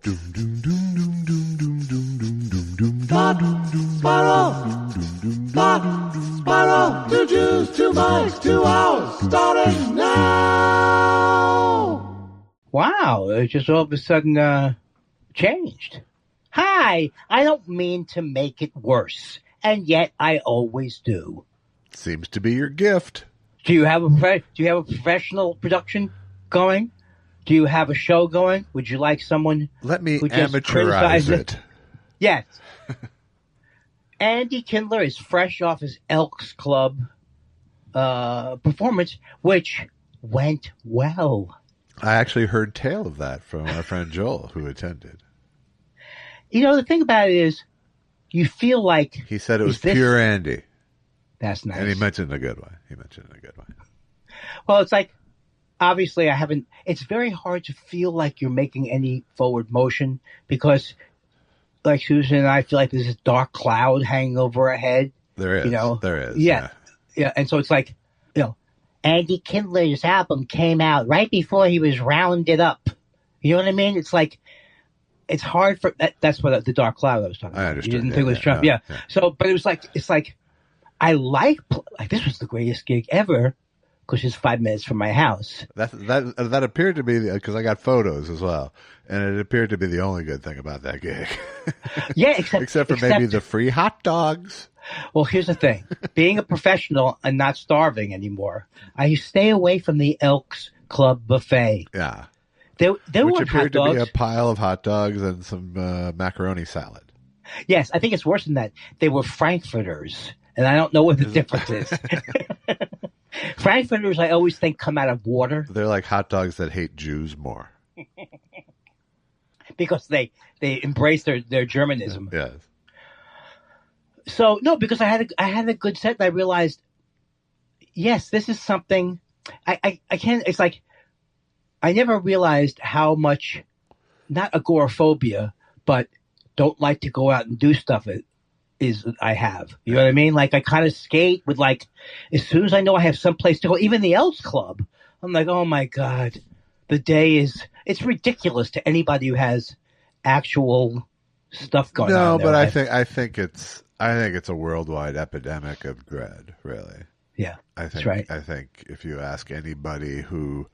Spiral, 2 Jews, 2 mics, 2 hours, starting now. Wow, it just all of a sudden changed. Hi, I don't mean to make it worse, and yet I always do. Seems to be your gift. Do you have a professional production going? Do you have a show going? Would you like someone? Let me who just amateurize it. Yes. Andy Kindler is fresh off his Elks Club performance, which went well. I actually heard tale of that from our friend Joel, who attended. You know, the thing about it is, you feel like... He said it was pure Andy. That's nice. And he mentioned a good one. Well, it's like, obviously I haven't... It's very hard to feel like you're making any forward motion because, like Susan and I feel like there's this dark cloud hanging over our head. There is. You know? There is. Yeah. And so it's like, you know, Andy Kindler's album came out right before he was rounded up. You know what I mean? It's like, it's hard for that's what the dark cloud I was talking about. I understood. You didn't think it was Trump. Yeah. So, but it was like, it's like, I like this was the greatest gig ever because it's 5 minutes from my house. That appeared to be, because I got photos as well, and it appeared to be the only good thing about that gig. Yeah, except for maybe the free hot dogs. Well, here's the thing. Being a professional and not starving anymore, I stay away from the Elks Club buffet. Yeah. There Which were appeared hot dogs. to be a pile of hot dogs and some macaroni salad. Yes, I think it's worse than that. They were Frankfurters, and I don't know what the difference is. Frankfurters, I always think, come out of water. They're like hot dogs that hate Jews more. Because they embrace their Germanism. Yes. So no, because I had a good set, and I realized, yes, this is something I can't. It's like I never realized how much, not agoraphobia, but don't like to go out and do stuff. I have. You know what I mean? Like I kind of skate with like, as soon as I know I have someplace to go, even the Elks Club, I'm like, oh my God, the day it's ridiculous to anybody who has actual stuff going on. No, there. but I think it's a worldwide epidemic of dread, really. Yeah. That's right. I think if you ask anybody who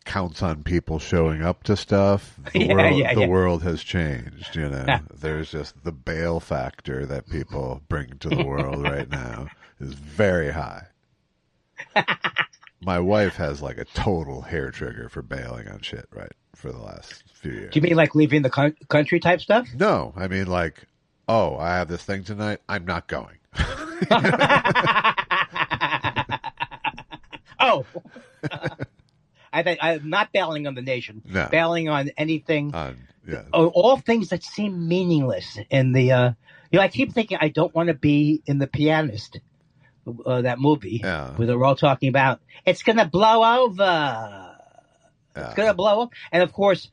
counts on people showing up to stuff, the world has changed, you know. There's just the bail factor that people bring to the world right now is very high. My wife has like a total hair trigger for bailing on shit, right, for the last few years. Do you mean like leaving the country type stuff? No, I mean like, oh, I have this thing tonight, I'm not going. Oh. I'm not bailing on the nation. No. Bailing on anything. Yeah. All things that seem meaningless in the. I keep thinking I don't want to be in The Pianist, that movie, where they're all talking about it's going to blow over. It's going to blow up, and of course,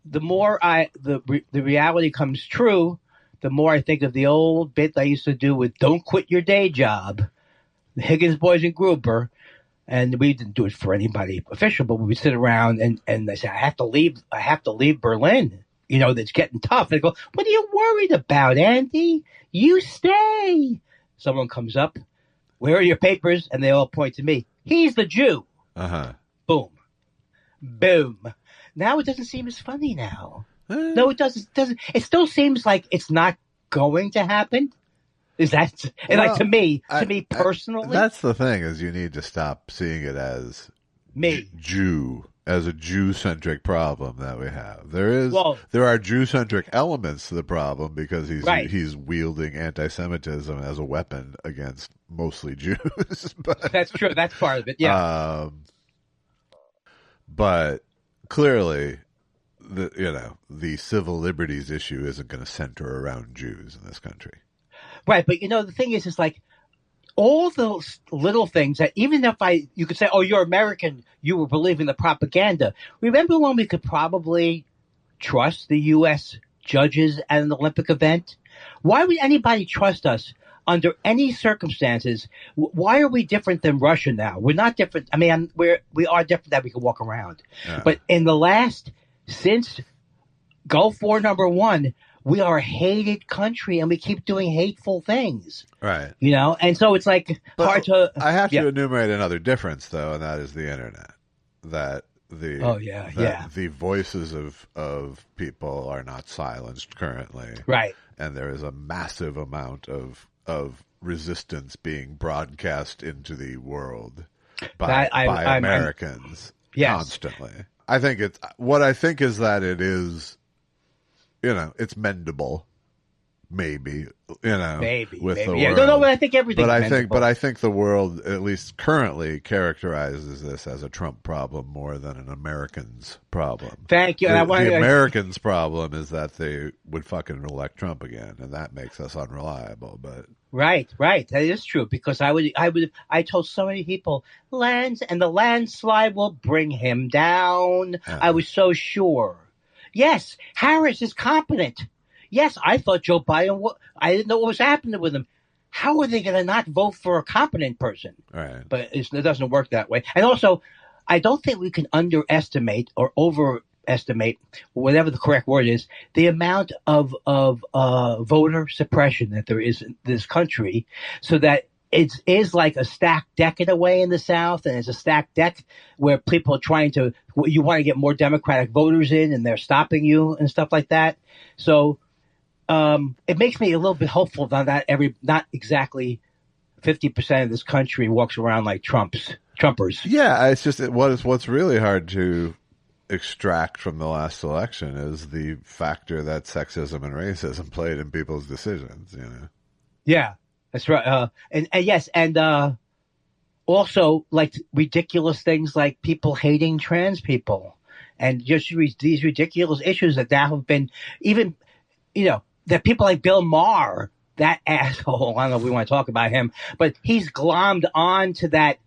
the more the reality comes true, the more I think of the old bit I used to do with "Don't Quit Your Day Job," the Higgins Boys and Gruber. And we didn't do it for anybody official, but we would sit around and they say, I have to leave Berlin. You know, that's getting tough. And I go, what are you worried about, Andy? You stay. Someone comes up, where are your papers? And they all point to me. He's the Jew. Uh-huh. Boom. Boom. Now it doesn't seem as funny now. No, it doesn't. It still seems like it's not going to happen. Is that like to me personally? That's the thing, is you need to stop seeing it as as a Jew-centric problem that we have. There are Jew-centric elements to the problem because he's wielding anti-Semitism as a weapon against mostly Jews. But, that's true. That's part of it. Yeah. But clearly, the civil liberties issue isn't going to center around Jews in this country. Right, but the thing is, it's like all those little things that even if you could say, oh, you're American, you were believing the propaganda. Remember when we could probably trust the U.S. judges at an Olympic event? Why would anybody trust us under any circumstances? Why are we different than Russia now? We're not different. I mean, we are different that we can walk around. But in the since Gulf War #1. We are a hated country, and we keep doing hateful things. Right. You know, and so it's like hard to. I have to enumerate another difference, though, and that is the internet. That the voices of people are not silenced currently. Right. And there is a massive amount of resistance being broadcast into the world by Americans constantly. I think it's that it is, it's mendable. Maybe with the world. No, I think everything. But I think the world, at least currently, characterizes this as a Trump problem more than an Americans problem. Thank you. The Americans' problem is that they would fucking elect Trump again, and that makes us unreliable. But right, that is true because I told so many people the landslide will bring him down. I was so sure. Yes, Harris is competent. Yes, I thought Joe Biden, I didn't know what was happening with him. How are they going to not vote for a competent person? Right. But it doesn't work that way. And also, I don't think we can underestimate or overestimate, whatever the correct word is, the amount of voter suppression that there is in this country, so that it is like a stacked deck in a way in the South, and it's a stacked deck where people are you want to get more Democratic voters in, and they're stopping you and stuff like that. So it makes me a little bit hopeful that not exactly 50% of this country walks around like Trumpers. Yeah, it's just what's really hard to extract from the last election is the factor that sexism and racism played in people's decisions. Yeah, that's right. And yes, and also like ridiculous things like people hating trans people, and just these ridiculous issues that now have been even, that people like Bill Maher, that asshole, I don't know if we want to talk about him, but he's glommed on to that.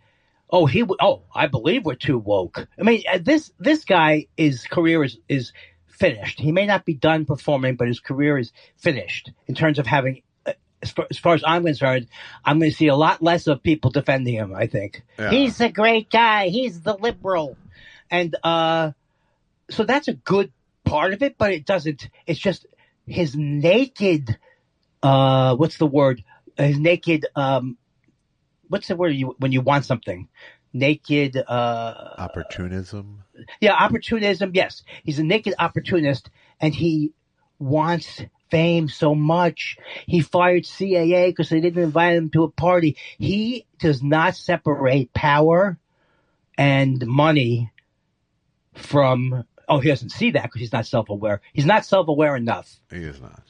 I believe we're too woke. I mean, this guy, his career is finished. He may not be done performing, but his career is finished in terms of having, as far as I'm concerned, I'm going to see a lot less of people defending him, I think. Yeah. He's a great guy. He's the liberal. And so that's a good part of it, but it's just his naked, what's the word? His naked, what's the word when you want something? Naked, opportunism. Yeah, opportunism. Yes. He's a naked opportunist, and he wants fame so much. He fired CAA because they didn't invite him to a party. He does not separate power and money from, he doesn't see that because he's not self-aware. He's not self-aware enough. He is not.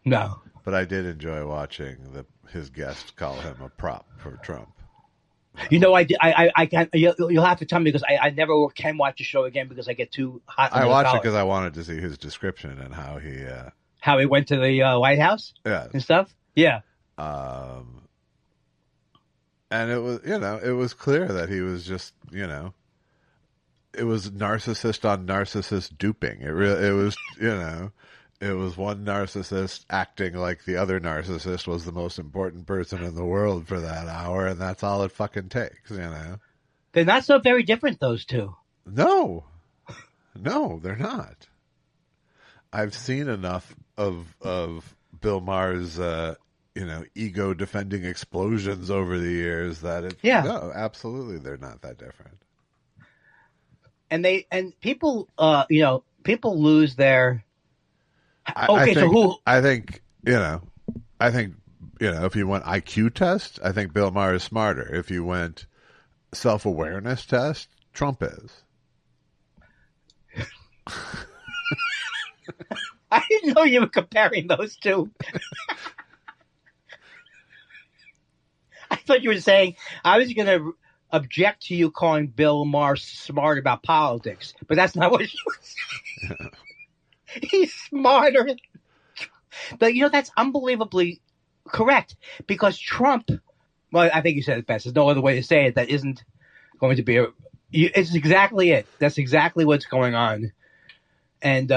No. But I did enjoy watching his guests call him a prop for Trump. I can't. You'll have to tell me because I never can watch the show again because I get too hot. I watched it because I wanted to see his description and how he went to the White House, and stuff. Yeah. And it was it was clear that he was just it was narcissist on narcissist duping. It was it was one narcissist acting like the other narcissist was the most important person in the world for that hour, and that's all it fucking takes, They're not so very different, those two. No, they're not. I've seen enough of Bill Maher's, ego defending explosions over the years that no, absolutely, they're not that different. And people, people lose their. I think if you went IQ test, I think Bill Maher is smarter. If you went self-awareness test, Trump is. I didn't know you were comparing those two. I thought you were saying I was going to object to you calling Bill Maher smart about politics, but that's not what you were saying. He's smarter. But, that's unbelievably correct because Trump, well, I think you said it best. There's no other way to say it that isn't going to be it's exactly it. That's exactly what's going on. And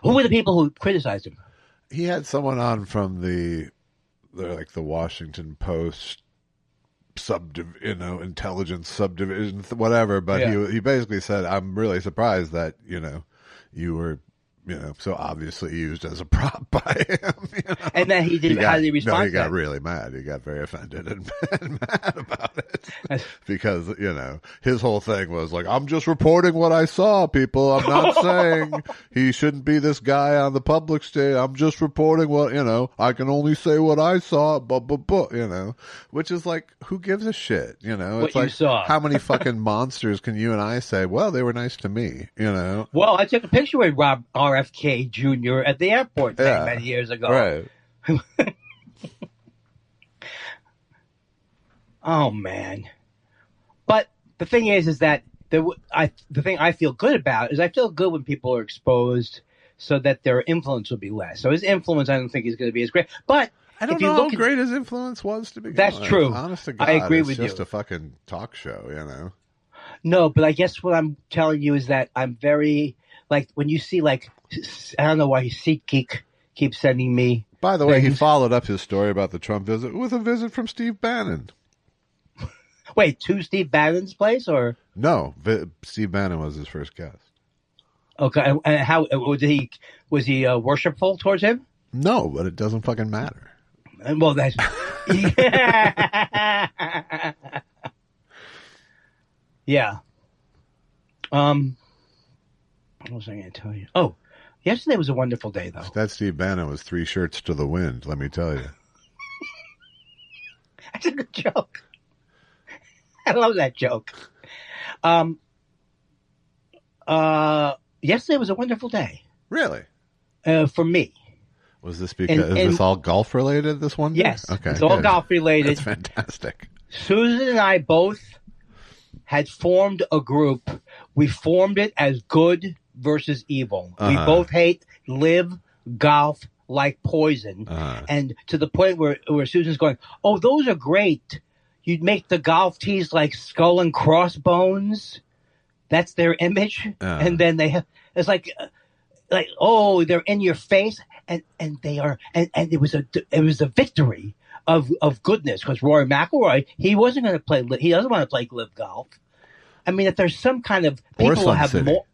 who were the people who criticized him? He had someone on from the Washington Post intelligence subdivision, whatever. But he basically said, "I'm really surprised that you were so obviously used as a prop by him. And then he didn't. How did he respond? No, he got really mad. He got very offended and mad about it because his whole thing was like, "I'm just reporting what I saw, people. I'm not saying he shouldn't be this guy on the public stage. I'm just reporting what I can only say what I saw." Which is like, who gives a shit? It's like, how many fucking monsters can you and I say? Well, they were nice to me. Well, I took a picture with Rob RFK Jr. at the airport many years ago. Right. Oh man! But the thing is that the thing I feel good about is I feel good when people are exposed, so that their influence will be less. So his influence, I don't think is going to be as great. But I don't know how great his influence was to begin with. That's true. Honest to God, I agree with you. It's just a fucking talk show, No, but I guess what I'm telling you is that I'm very like when you see I don't know why SeatGeek keeps sending me. By the way, he followed up his story about the Trump visit with a visit from Steve Bannon. Wait, to Steve Bannon's place, or no? Steve Bannon was his first guest. Okay, and how was he worshipful towards him? No, but it doesn't fucking matter. Well, that's yeah. What was I going to tell you? Oh, yesterday was a wonderful day, though. That Steve Bannon was 3 shirts to the wind. Let me tell you. That's a good joke. I love that joke. Yesterday was a wonderful day. Really? For me. Was this because is this all golf related? This one? Yes. Okay. It's all golf related. That's fantastic. Susan and I both had formed a group. We formed it as good versus evil. We both hate live golf like poison, and to the point where Susan's going, "Oh, those are great. You'd make the golf tees like skull and crossbones." That's their image, and then they have it's like oh, they're in your face, and they are, and it was a victory of goodness, because Rory McIlroy, he wasn't going to play. He doesn't want to play live golf. I mean, if there's some kind of people who have more,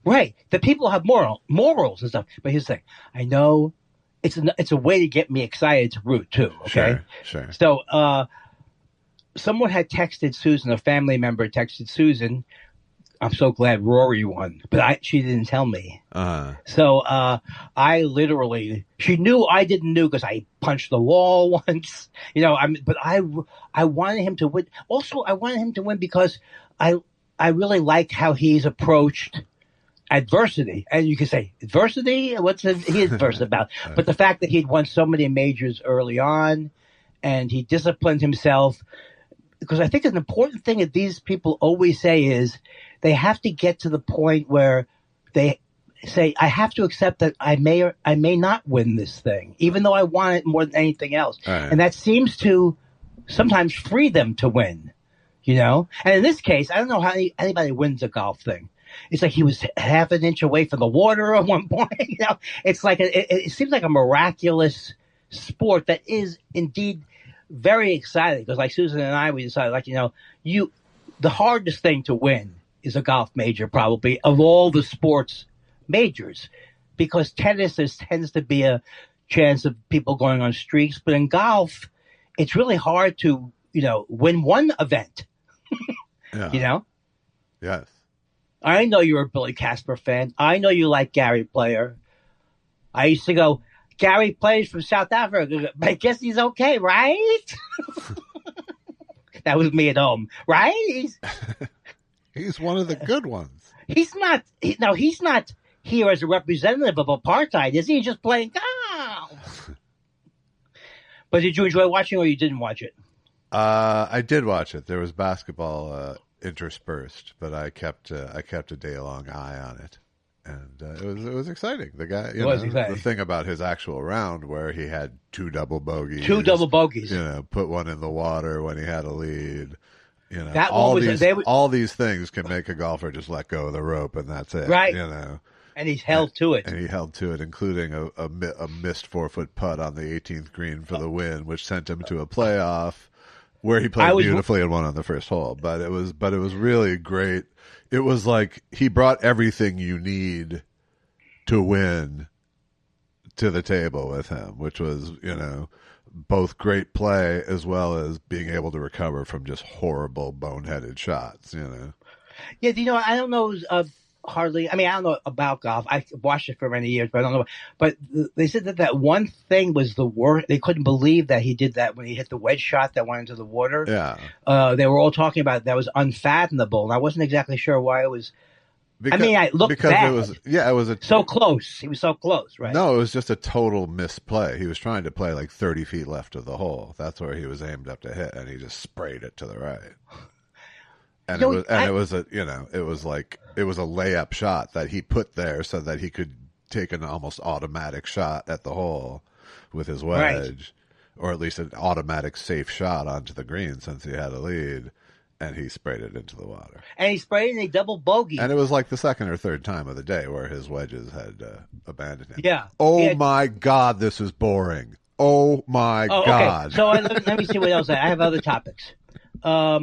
right? The people have morals and stuff. But here's the thing: I know it's a way to get me excited to root too. Okay, sure. So, someone had texted Susan, a family member texted Susan, "I'm so glad Rory won," but she didn't tell me. So I literally, she knew I didn't know because I punched the wall once, but I wanted him to win. Also, I wanted him to win because I really like how he's approached adversity. And you can say, adversity? What's he adverse about? But the fact that he'd won so many majors early on and he disciplined himself, because I think an important thing that these people always say is they have to get to the point where they say, I have to accept that I may or I may not win this thing, even though I want it more than anything else. And that seems to sometimes free them to win, And in this case, I don't know how anybody wins a golf thing. It's like he was half an inch away from the water at one point. It's like it seems like a miraculous sport that is indeed very exciting, because like Susan and I, we decided, the hardest thing to win is a golf major, probably, of all the sports majors, because tennis tends to be a chance of people going on streaks, but in golf, it's really hard to, win one event. Yes. I know you're a Billy Casper fan. I know you like Gary Player. I used to go, Gary plays from South Africa. I guess he's okay, right? That was me at home, right? He's one of the good ones. He's not here as a representative of apartheid, is he? He's just playing golf. But did you enjoy watching, or you didn't watch it? I did watch it. There was basketball interspersed, but I kept a day-long eye on it. And it was exciting. The guy, the thing about his actual round where he had two double bogeys. Put one in the water when he had a lead. That all these things can make a golfer just let go of the rope, and that's it. Right. And he's held to it. And he held to it, including a missed 4-foot putt on the 18th green for the win, which sent him to a playoff where he played beautifully and won on the first hole. But it was really great. It was like he brought everything you need to win to the table with him, which was, both great play as well as being able to recover from just horrible boneheaded shots, Yeah, I don't know hardly. I mean, I don't know about golf. I watched it for many years, but I don't know. But they said that one thing was the worst. They couldn't believe that he did that when he hit the wedge shot that went into the water. Yeah. They were all talking about that was unfathomable, and I wasn't exactly sure why it was. I looked bad. It was so close. He was so close, right? No, it was just a total misplay. He was trying to play like 30 feet left of the hole. That's where he was aimed up to hit, and he just sprayed it to the right. And it was a layup shot that he put there so that he could take an almost automatic shot at the hole with his wedge, or at least an automatic safe shot onto the green since he had a lead. And he sprayed it into the water. And he sprayed it and he double bogeyed. And it was like the second or third time of the day where his wedges had abandoned him. Yeah. My God, this is boring. Oh, my God. Okay. So let me see what else I have other topics. I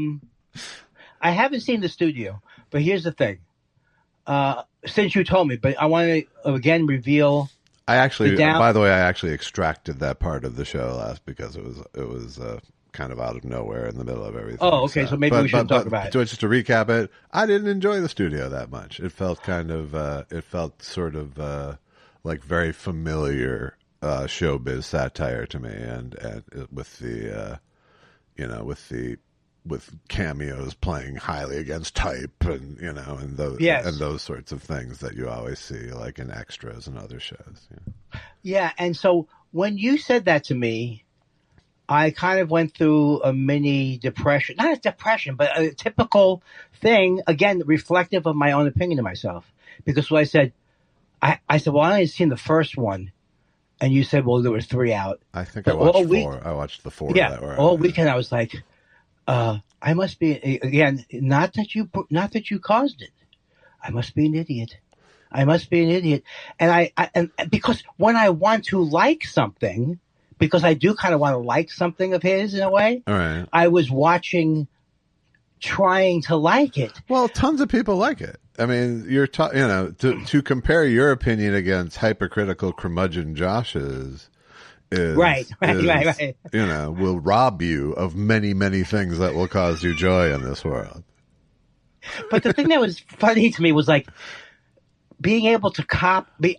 haven't seen the studio, but here's the thing. Since you told me, but I want to again reveal. By the way, I actually extracted that part of the show last because it was kind of out of nowhere in the middle of everything. Oh, okay. So maybe we shouldn't talk about it. Just to recap it, I didn't enjoy the studio that much. It felt sort of like very familiar showbiz satire to me, and with the with cameos playing highly against type, and and those sorts of things that you always see like in extras and other shows. Yeah, and so when you said that to me, I kind of went through a mini depression. Not a depression, but a typical thing, again, reflective of my own opinion of myself. Because what I said, I said, well, I only seen the first one. And you said, well, there were 3 out. I think I watched 4. I watched the 4 that were out. All weekend I was like, I must be, again, not that you caused it. I must be an idiot. And and because when I want to like something, because I do kind of want to like something of his in a way. All right. I was trying to like it. Well, tons of people like it. I mean, to compare your opinion against hypercritical curmudgeon Josh's right. Will rob you of many, many things that will cause you joy in this world. But the thing that was funny to me was like being able to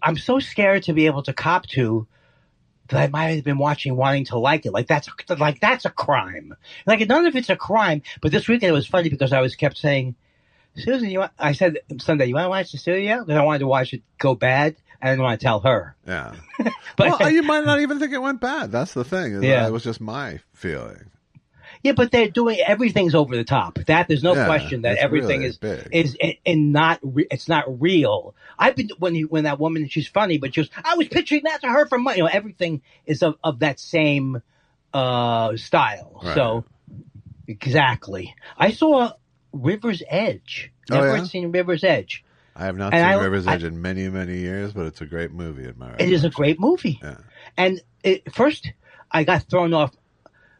I'm so scared to be able to cop to that I might have been wanting to like it. Like that's a crime. Like none of it's a crime. But this weekend it was funny because I kept saying, Susan, I said Sunday, you want to watch the studio? Because I wanted to watch it go bad. I didn't want to tell her. Yeah. But you might not even think it went bad. That's the thing. It was just my feeling. Yeah, but they're doing everything's over the top. There's no question that everything really is it's not real. I've been when that woman, she's funny, but I was pitching that to her for money. Everything is of that same style. Right. So exactly, I saw River's Edge. Never seen River's Edge. I have not seen River's Edge in many, many years, but it's a great movie in my It is a great movie. Yeah. And first, I got thrown off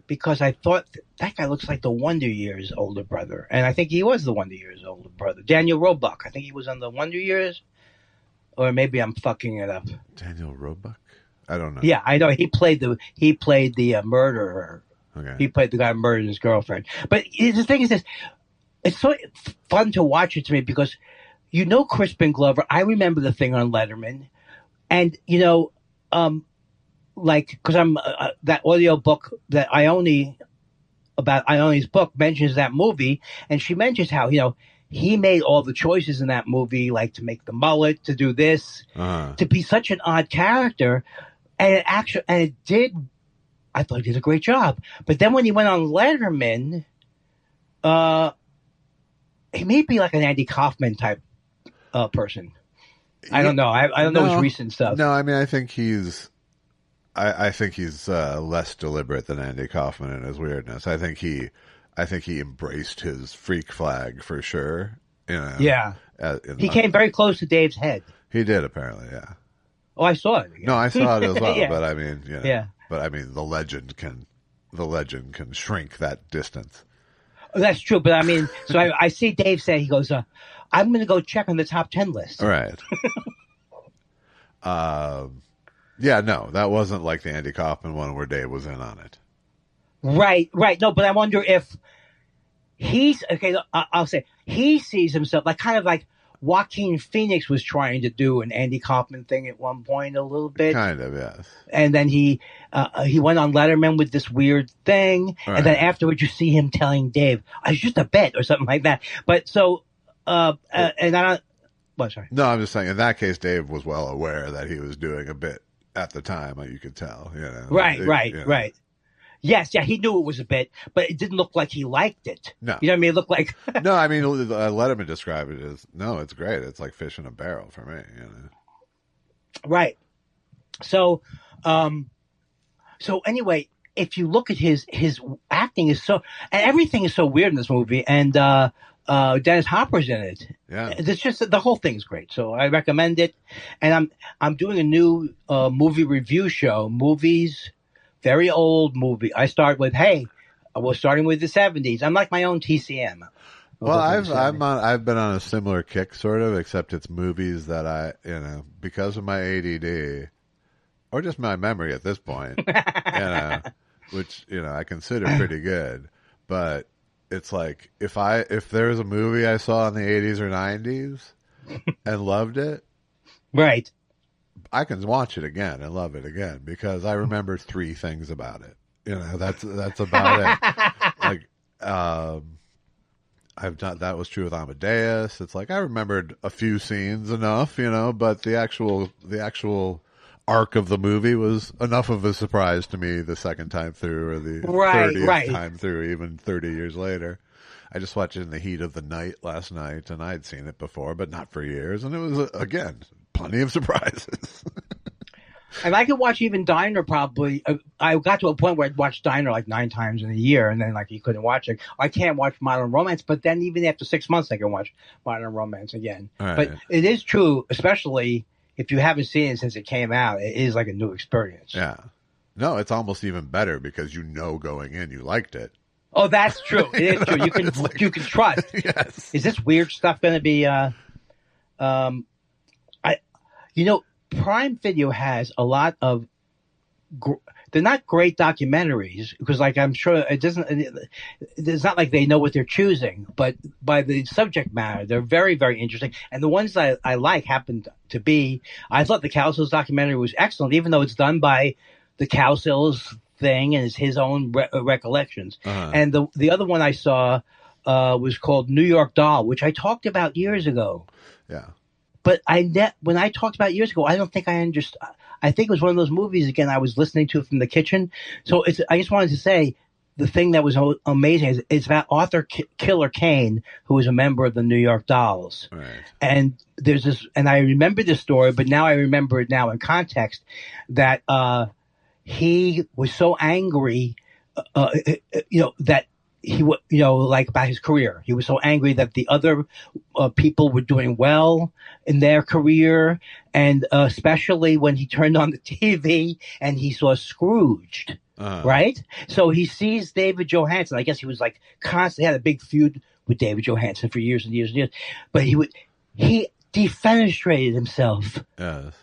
because I thought that guy looks like the Wonder Years older brother. And I think he was the Wonder Years older brother. Daniel Roebuck. I think he was on the Wonder Years. Or maybe I'm fucking it up. Daniel Roebuck? I don't know. Yeah, I know. He played the murderer. Okay. He played the guy who murdered his girlfriend. But the thing is this. It's so fun to watch it to me because Crispin Glover. I remember the thing on Letterman. And, because I'm that audio book that Ione's book mentions that movie, and she mentions how he made all the choices in that movie, like to make the mullet, to do this, to be such an odd character, and I thought he did a great job. But then when he went on Letterman, he may be like an Andy Kaufman type person. I don't know. I don't know his recent stuff. No, I mean I think he's less deliberate than Andy Kaufman in his weirdness. I think he embraced his freak flag for sure. Yeah. He came very close to Dave's head. He did apparently. Yeah. Oh, I saw it. No, I saw it as well. Yeah. But I mean, yeah. But I mean, the legend can shrink that distance. That's true, but I mean, so I see Dave say, he goes, I'm going to go check on the top 10 list. All right. Yeah, no, that wasn't like the Andy Kaufman one where Dave was in on it. Right. No, but I wonder if he's okay. I'll say he sees himself like kind of like Joaquin Phoenix was trying to do an Andy Kaufman thing at one point, a little bit. Kind of, yes. And then he went on Letterman with this weird thing, right. And then afterwards you see him telling Dave, "I was just a bit" or something like that. But so, and I don't. What? Sorry. No, I'm just saying. In that case, Dave was well aware that he was doing a bit at the time. You could tell. Right. Yes, yeah, he knew it was a bit, but it didn't look like he liked it. No. You know what I mean? It looked like... No, I mean, Letterman described it as, no, it's great. It's like fish in a barrel for me, you know? Right. So anyway, if you look at his acting is so... And everything is so weird in this movie, and Dennis Hopper's in it. Yeah. It's just, the whole thing's great, so I recommend it. And I'm doing a new movie review show, Movies... Very old movie. I start with, we're starting with the 70s. I'm like my own TCM. Well, I've been on a similar kick, sort of, except it's movies that because of my ADD, or just my memory at this point, which, I consider pretty good. But it's like, if there's a movie I saw in the 80s or 90s and loved it. Right. I can watch it again and love it again because I remember 3 things about it. That's about it. Like, that was true with Amadeus. It's like I remembered a few scenes enough, but the actual arc of the movie was enough of a surprise to me the second time through or the 30th time through, even 30 years later. I just watched it in the heat of the night last night, and I'd seen it before, but not for years, and it was, again, plenty of surprises. And I could watch even Diner probably. I got to a point where I'd watch Diner like 9 times in a year, and then like you couldn't watch it. I can't watch Modern Romance, but then even after 6 months, I can watch Modern Romance again. Right. But it is true, especially if you haven't seen it since it came out. It is like a new experience. Yeah. No, it's almost even better because going in you liked it. Oh, that's true. It is true. You can trust. Yes. Is this weird stuff going to be? Prime Video has a lot of. They're not great documentaries because, like, I'm sure it doesn't. It's not like they know what they're choosing, but by the subject matter, they're very, very interesting. And the ones that I like happen to be. I thought the Cowsills documentary was excellent, even though it's done by the Cowsills thing and it's his own recollections. Uh-huh. And the other one I saw was called New York Doll, which I talked about years ago. Yeah. But when I talked about it years ago, I don't think I understood. I think it was one of those movies, again, I was listening to from the kitchen. So I just wanted to say the thing that was amazing is it's about Arthur Killer Kane, who was a member of the New York Dolls. Right. And there's this, and I remember this story, but now I remember it now in context that he was so angry, that he would, like about his career. He was so angry that the other people were doing well in their career, and especially when he turned on the TV and he saw Scrooged, right? So he sees David Johansen. I guess he was like constantly had a big feud with David Johansen for years and years and years, but he defenestrated himself. Yes.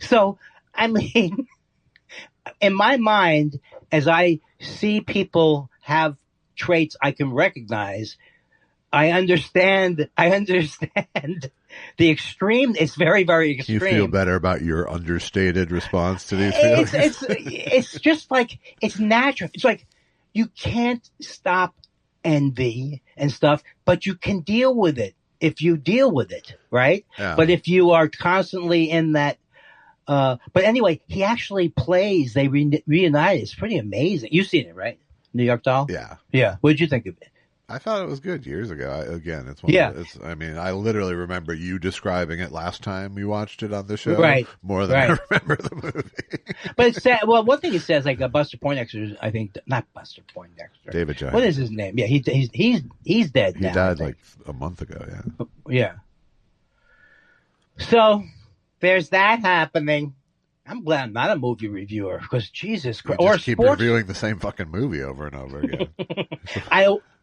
So, I mean, in my mind, as I see people have traits I can recognize, I understand the extreme. It's very, very extreme. You feel better about your understated response to these feelings? It's just like, it's natural. It's like you can't stop envy and stuff, but you can deal with it if you deal with it, right? Yeah. But if you are constantly in that, but anyway, he actually plays. They reunited. It's pretty amazing. You've seen it, right? New York Doll. Yeah. Yeah. What did you think of it? I thought it was good years ago. It's one. Yeah. I mean, I literally remember you describing it last time we watched it on the show. Right. More than I remember the movie. But it said, well, one thing it says, like Buster Poindexter, I think, not Buster Poindexter. David Johansen. What is his name? Yeah, he's dead now. He died like a month ago. Yeah. Yeah. So there's that happening. I'm glad I'm not a movie reviewer because Jesus Christ. Or keep reviewing the same fucking movie over and over again.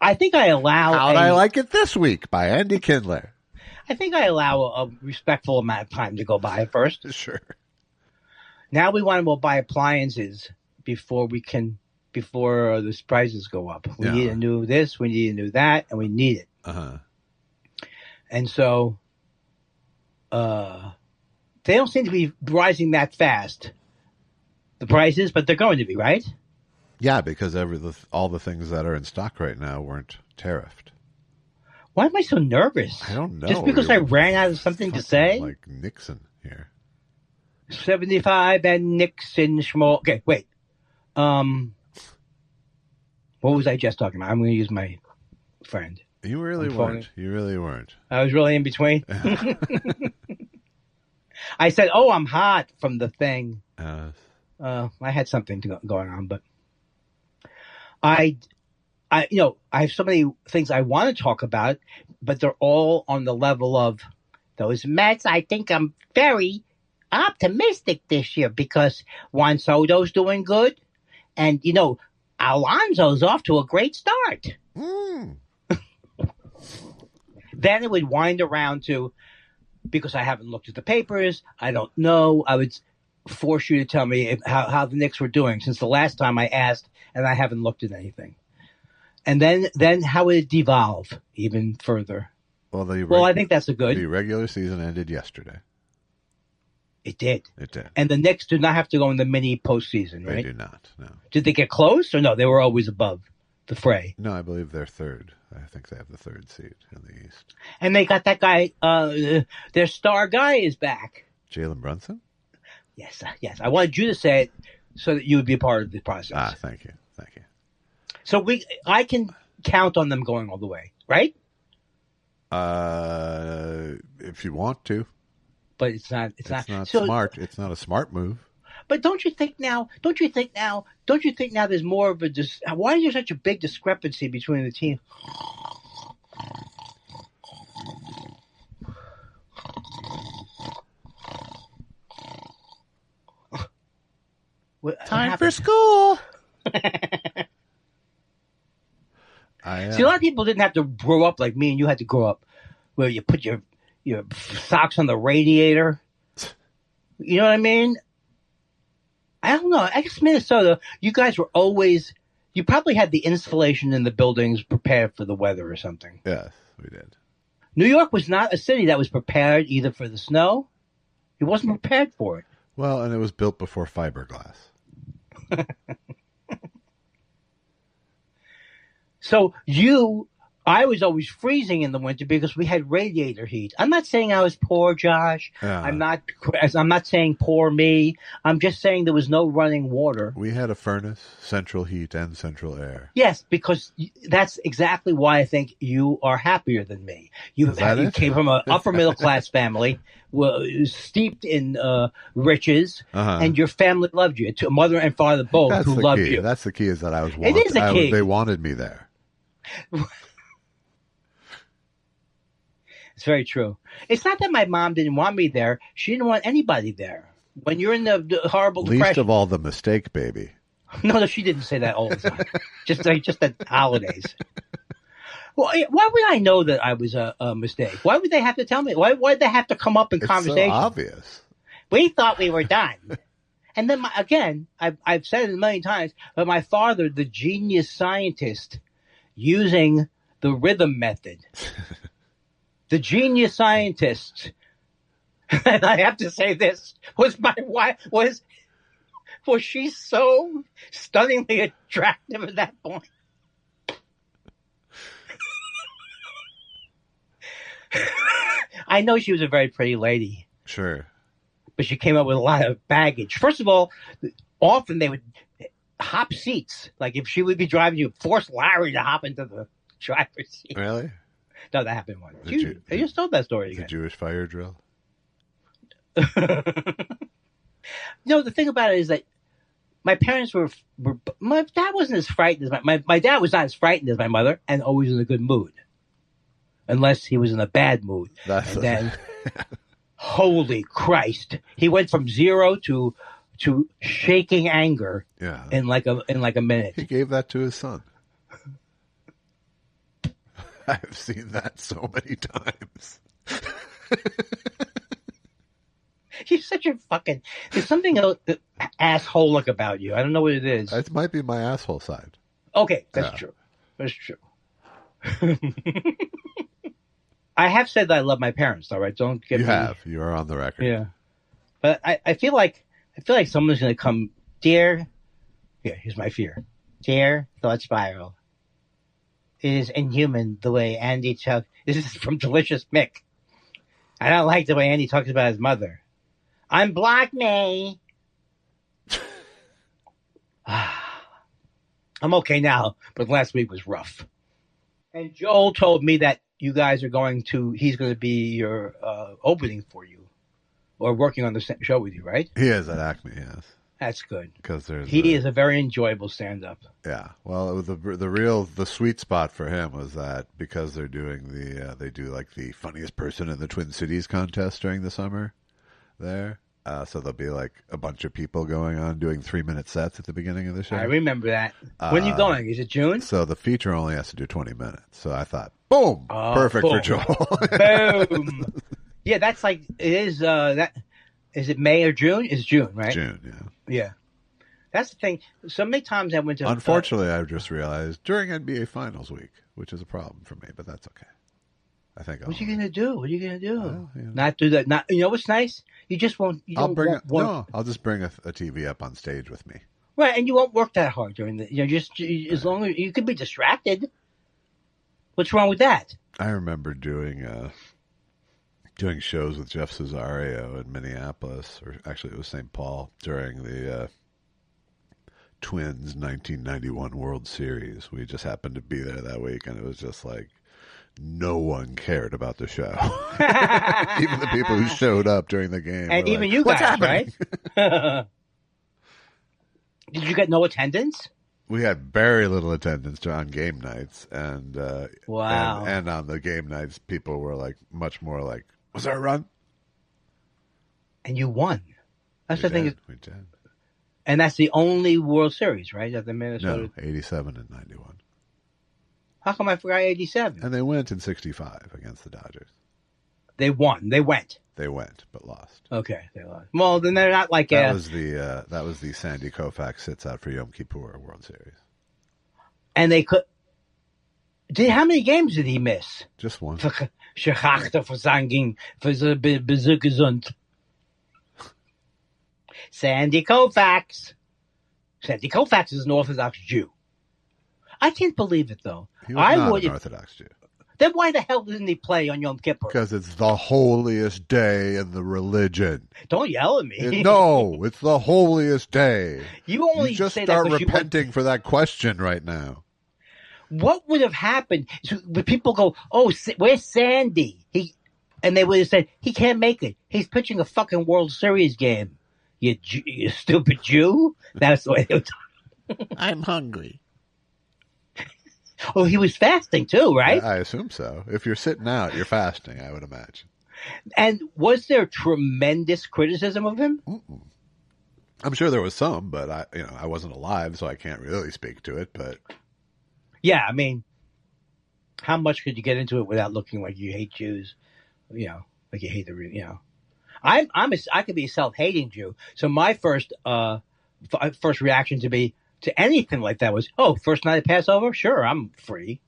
I think I allow. How'd I like it this week by Andy Kindler? I think I allow a respectful amount of time to go by first. Sure. Now we want to buy appliances before the prices go up. We need a new this, we need a new that, and we need it. And so, they don't seem to be rising that fast, the prices, but they're going to be, right? Yeah, because all the things that are in stock right now weren't tariffed. Why am I so nervous? I don't know. Just because I ran out of something to say? Like Nixon here. 75 and Nixon small. Okay, wait. What was I just talking about? I'm going to use my friend. You really weren't. You really weren't. I was really in between. I said, "Oh, I'm hot" from the thing. I had something going on, but I have so many things I want to talk about, but they're all on the level of those Mets. I think I'm very optimistic this year because Juan Soto's doing good, and Alonso's off to a great start. Then it would wind around to, because I haven't looked at the papers, I don't know. I would force you to tell me how the Knicks were doing since the last time I asked, and I haven't looked at anything. And then how would it devolve even further? Well, I think that's the regular season ended yesterday. It did. It did. And the Knicks do not have to go in the mini postseason, right? They do not, no. Did they get close or no? They were always above the fray. No, I believe they're third. I think they have the third seed in the East. And they got that guy, their star guy is back. Jalen Brunson? Yes. I wanted you to say it so that you would be a part of the process. Thank you. So I can count on them going all the way, right? If you want to. But it's not smart. It's not a smart move. But don't you think now there's more of why is there such a big discrepancy between the team? Time for school. See, a lot of people didn't have to grow up like me, and you had to grow up where you put your socks on the radiator. You know what I mean? I don't know. I guess Minnesota, you guys were always, you probably had the insulation in the buildings prepared for the weather or something. Yes, we did. New York was not a city that was prepared either for the snow. It wasn't prepared for it. Well, and it was built before fiberglass. So I was always freezing in the winter because we had radiator heat. I'm not saying I was poor, Josh. I'm not saying poor me. I'm just saying there was no running water. We had a furnace, central heat, and central air. Yes, because that's exactly why I think you are happier than me. You came from an upper middle class family, steeped in riches, and your family loved you. Mother and father both loved you. That's the key. Is that I was wanted. It is the key. They wanted me there. It's very true. It's not that my mom didn't want me there. She didn't want anybody there. When you're in the horrible depression. Least of all the mistake, baby. No, she didn't say that all the time. just at holidays. Well, why would I know that I was a mistake? Why would they have to tell me? Why would they have to come up in conversation? It's so obvious. We thought we were done. And then, I've said it a million times, but my father, the genius scientist, using the rhythm method. The genius scientist, and I have to say this, was my wife, was she so stunningly attractive at that point? I know she was a very pretty lady. Sure. But she came up with a lot of baggage. First of all, often they would hop seats. Like if she would be driving, you would force Larry to hop into the driver's seat. Really? No, that happened once. I just told that story again. The Jewish fire drill? No, the thing about it is that my parents were my dad wasn't as frightened as my dad was not as frightened as my mother, and always in a good mood. Unless he was in a bad mood. Then, holy Christ. He went from 0 to shaking anger in like a minute. He gave that to his son. I've seen that so many times. You're such a fucking... There's something asshole-like about you. I don't know what it is. It might be my asshole side. Okay, that's true. That's true. I have said that I love my parents, though, right? Don't get me... You have. You are on the record. Yeah. But I feel like someone's going to come... Dear... Yeah, here's my fear. Dear Thought Spiral. It is inhuman the way Andy talks... This is from Delicious Mick. I don't like the way Andy talks about his mother. I'm Black May. I'm okay now, but last week was rough. And Joel told me that you guys are he's going to be your opening for you, or working on the show with you, right? He is at Acme, yes. That's good. Because he is a very enjoyable stand-up. Yeah. Well, the sweet spot for him was that because they're doing they do like the funniest person in the Twin Cities contest during the summer there. So there'll be like a bunch of people going on doing 3-minute sets at the beginning of the show. I remember that. When are you going? Is it June? So the feature only has to do 20 minutes. So I thought, boom, perfect for Joel. Boom. Yeah, that's like, it is, is it May or June? It's June, right? June, yeah. Yeah. That's the thing. So many times I went to... Unfortunately, I've just realized during NBA Finals week, which is a problem for me, but that's okay. I think What are you going to do? What are you going to do? Not do that. Not, you know what's nice? You just won't... I'll just bring a TV up on stage with me. Right, and you won't work that hard during the... as long as... You could be distracted. What's wrong with that? I remember doing shows with Jeff Cesario in Minneapolis, or actually it was St. Paul, during the Twins 1991 World Series. We just happened to be there that week, and it was just like no one cared about the show. Even the people who showed up during the game. And even like, you guys, right? Did you get no attendance? We had very little attendance on game nights, and wow. And on the game nights, people were like much more like, "Was there a run?" And you won. That's the thing. We did. And that's the only World Series, right? At the Minnesota. No, 87 and 91. How come I forgot 87? And they went in 65 against the Dodgers. They won. They went. They went, but lost. Okay, they lost. Well, then they're not like that was the Sandy Koufax sits out for Yom Kippur World Series. And they could. How many games did he miss? Just one. Sandy Koufax. Sandy Koufax is an Orthodox Jew. I can't believe it, though. He was not an Orthodox Jew. Then why the hell didn't he play on Yom Kippur? Because it's the holiest day in the religion. Don't yell at me. No, it's the holiest day. You only just say start that repenting for that question right now. What would have happened? Would people go, "Oh, where's Sandy?" And they would have said, "He can't make it. He's pitching a fucking World Series game." You stupid Jew. That's the way they would talk. I'm hungry. Oh, he was fasting too, right? I assume so. If you're sitting out, you're fasting, I would imagine. And was there tremendous criticism of him? Mm-mm. I'm sure there was some, but I wasn't alive, so I can't really speak to it. But yeah, I mean, how much could you get into it without looking like you hate Jews? Like you hate I could be a self-hating Jew. So my first reaction to anything like that was, oh, first night of Passover? Sure, I'm free.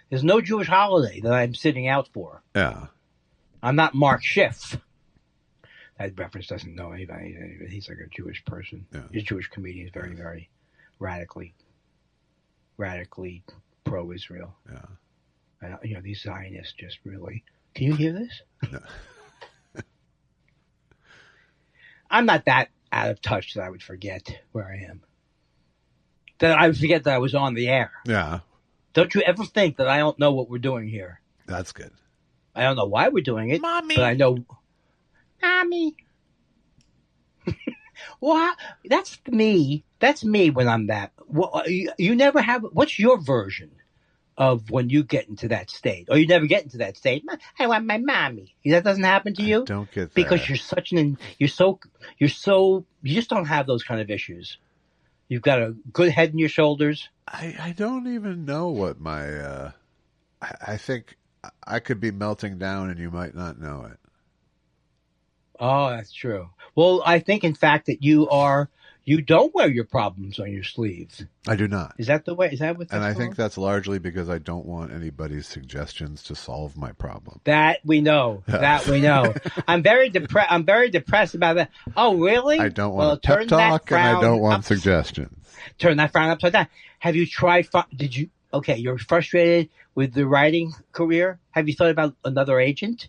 There's no Jewish holiday that I'm sitting out for. Yeah. I'm not Mark Schiff. That reference doesn't know anybody. He's like a Jewish person. Yeah. He's a Jewish comedian. He's very, very radically pro-Israel. Yeah. These Zionists just really... Can you hear this? No. I'm not that out of touch that I would forget where I am. That I would forget that I was on the air. Yeah. Don't you ever think that I don't know what we're doing here? That's good. I don't know why we're doing it. Mommy. But I know. Mommy. Well, that's me. That's me when I'm that. Well, you never have. What's your version of when you get into that state? Or you never get into that state? I want my mommy. That doesn't happen to you? I don't get that. Because you're such you just don't have those kind of issues. You've got a good head in your shoulders. I don't even know what my, I think I could be melting down and you might not know it. Oh, that's true. Well, I think, in fact, that you don't wear your problems on your sleeves. I do not. Is that the way? Is that what? And I think that's largely because I don't want anybody's suggestions to solve my problem. That we know. That we know. I'm very depressed about that. Oh, really? I don't want a pep talk, and I don't want suggestions. Turn that frown upside down. Have you tried? Did you? Okay, you're frustrated with the writing career. Have you thought about another agent?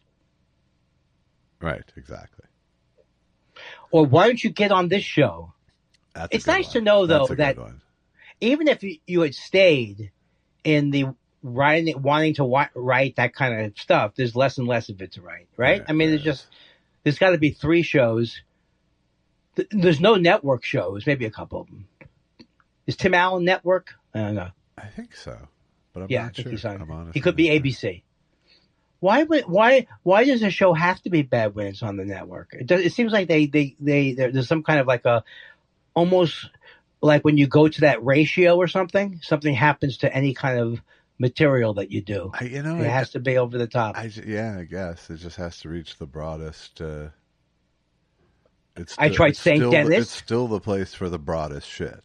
Right. Exactly. Or why don't you get on this show? It's nice to know, though, that even if you had stayed in the writing, wanting to write that kind of stuff, there's less and less of it to write, right? I mean, there's got to be 3 shows. There's no network shows, maybe a couple of them. Is Tim Allen network? I don't know. I think so, but I'm not sure. He's he could be ABC. Why does a show have to be bad when it's on the network? It seems like there's some kind of like almost like when you go to that ratio or something happens to any kind of material that you do. It has to be over the top. I guess it just has to reach the broadest. I tried saying Dennis. It's still the place for the broadest shit.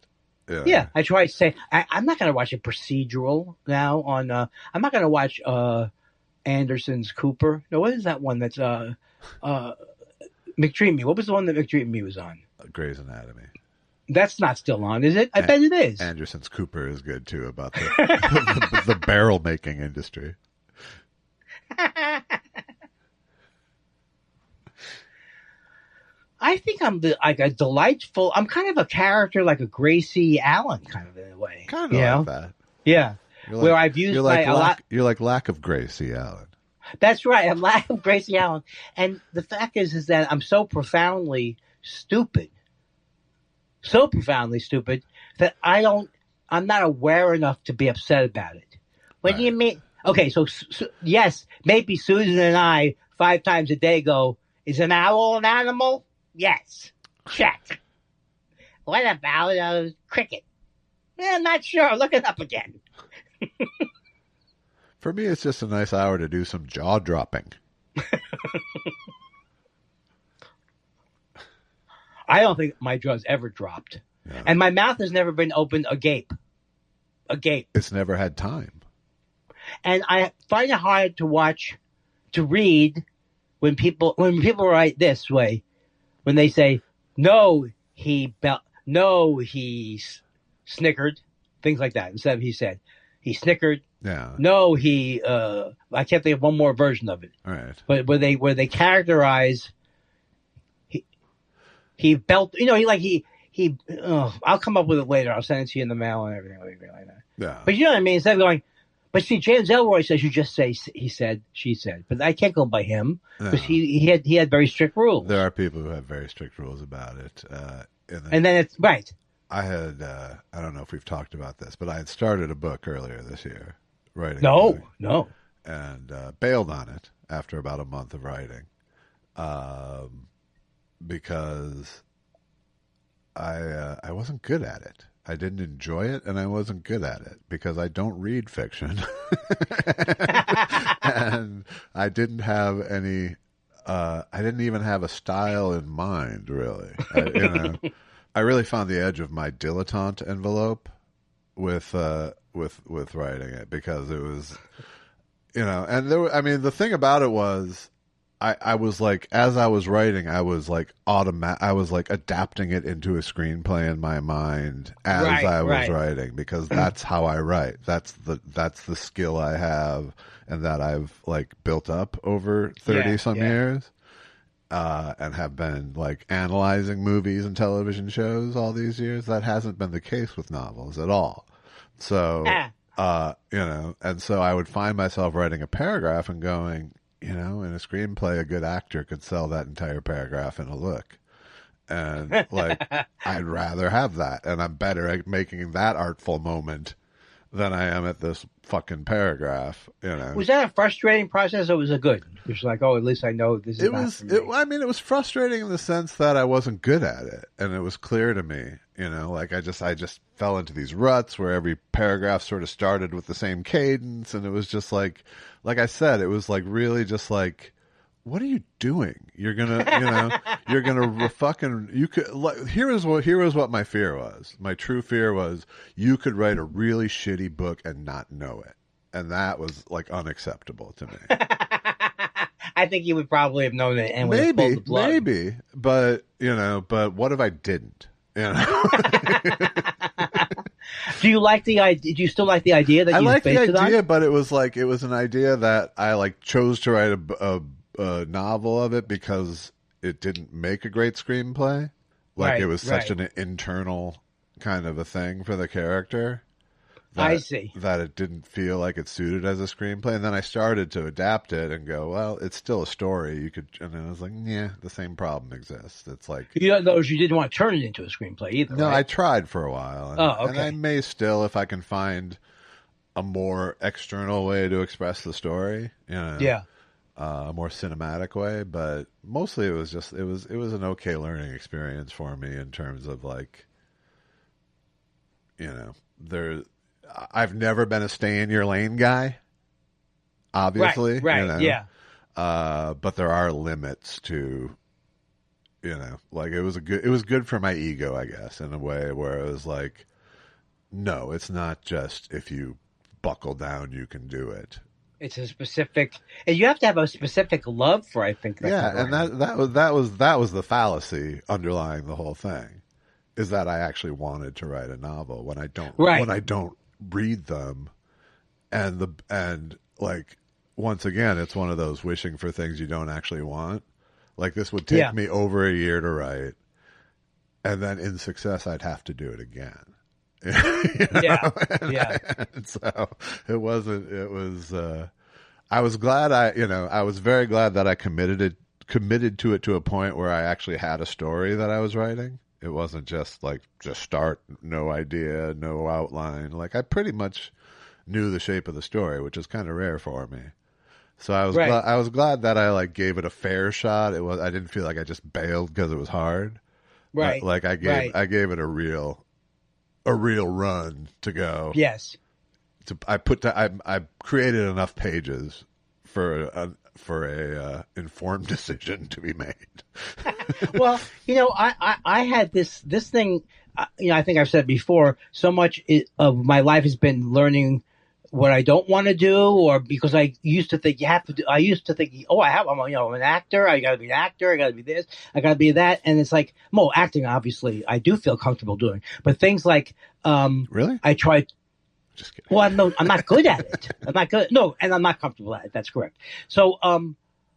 Yeah, I tried saying I'm not going to watch a procedural now on. I'm not going to watch Anderson's Cooper. No, what is that one that's McDreamy? What was the one that McDreamy was on? Grey's Anatomy. That's not still on, is it? I bet it is. Anderson's Cooper is good too about the barrel making industry. I think I'm a delightful. I'm kind of a character like a Gracie Allen, kind of in a way. Kind of like that. Yeah. Where I've used a lot. You're like lack of Gracie Allen. That's right. I'm lack of Gracie Allen, and the fact is that I'm so profoundly stupid that I'm not aware enough to be upset about it. What do you mean? Okay, so yes, maybe Susan and I 5 times a day go, is an owl an animal? Yes. Check. What about a cricket? I'm not sure. Look it up again. For me, it's just a nice hour to do some jaw dropping. I don't think my jaw's ever dropped. Yeah. And my mouth has never been open agape. It's never had time. And I find it hard to read when people write this way, when they say, no, he snickered, things like that. Instead of he said, he snickered. Yeah. No, I can't think of one more version of it. All right. But where they characterize, he belt, I'll come up with it later. I'll send it to you in the mail and everything like that. Yeah. But you know what I mean? Instead of going, but see, James Ellroy says you just say he said, she said. But I can't go by him because he had very strict rules. There are people who have very strict rules about it. And then it's right. I had, I don't know if we've talked about this, but I had started a book earlier this year, writing. No. And bailed on it after about a month of writing, because I wasn't good at it. I didn't enjoy it, and I wasn't good at it because I don't read fiction, and I didn't have any. I didn't even have a style in mind, really. I really found the edge of my dilettante envelope with writing it, because it was, and there. I mean, the thing about it was, I was like, as I was writing, I was like adapting it into a screenplay in my mind as I was writing, because that's how I write. That's the skill I have, and that I've like built up over 30 some years, and have been like analyzing movies and television shows all these years. That hasn't been the case with novels at all. So, and so I would find myself writing a paragraph and going, in a screenplay, a good actor could sell that entire paragraph in a look. And like, I'd rather have that. And I'm better at making that artful moment than I am at this fucking paragraph. You know, was that a frustrating process, or was it good? It's like, oh, at least I know this is. It was. I mean, it was frustrating in the sense that I wasn't good at it, and it was clear to me. You know, like I just fell into these ruts where every paragraph sort of started with the same cadence, and it was just like I said, it was like really just like, what are you doing? You're gonna, you're gonna fucking, you could, like, here was what my fear was. My true fear was you could write a really shitty book and not know it. And that was like unacceptable to me. I think you would probably have known it and maybe, but what if I didn't? You know? Do you like the idea? Do you still like the idea that you like based the idea, it on? but it was an idea that I like chose to write a novel of it because it didn't make a great screenplay. Like it was such an internal kind of a thing for the character. I see. That it didn't feel like it suited as a screenplay. And then I started to adapt it and go, well, it's still a story. And then I was like, yeah, the same problem exists. It's like, you didn't want to turn it into a screenplay either. No, right? I tried for a while. And, okay. And I may still, if I can find a more external way to express the story. You know, yeah. A more cinematic way, but mostly it was an okay learning experience for me in terms of like, I've never been a stay in your lane guy, obviously, right, yeah. But there are limits to, like it was good for my ego, I guess, in a way where it was like, no, it's not just if you buckle down, you can do it. It's a specific, and you have to have a specific love for, I think. And that was the fallacy underlying the whole thing, is that I actually wanted to write a novel when I don't read them, and like once again, it's one of those wishing for things you don't actually want. Like this would take me over a year to write, and then in success, I'd have to do it again. And so it wasn't. It was. I was glad. I was very glad that I committed to it to a point where I actually had a story that I was writing. It wasn't just start, no idea, no outline. Like I pretty much knew the shape of the story, which is kind of rare for me. So I was glad that I gave it a fair shot. I didn't feel like I just bailed because it was hard. Right. Like I gave it a real run to go. Yes. I created enough pages for a informed decision to be made. Well, I had this thing. I think I've said before. So much of my life has been learning what I don't want to do, or because I used to think you have to do. I used to think, I'm an actor. I got to be an actor. I got to be this. I got to be that. And it's like, acting. Obviously, I do feel comfortable doing, but things like, really, I tried. Just kidding. Well, I'm not good at it. I'm not good. No, and I'm not comfortable at it. That's correct. So,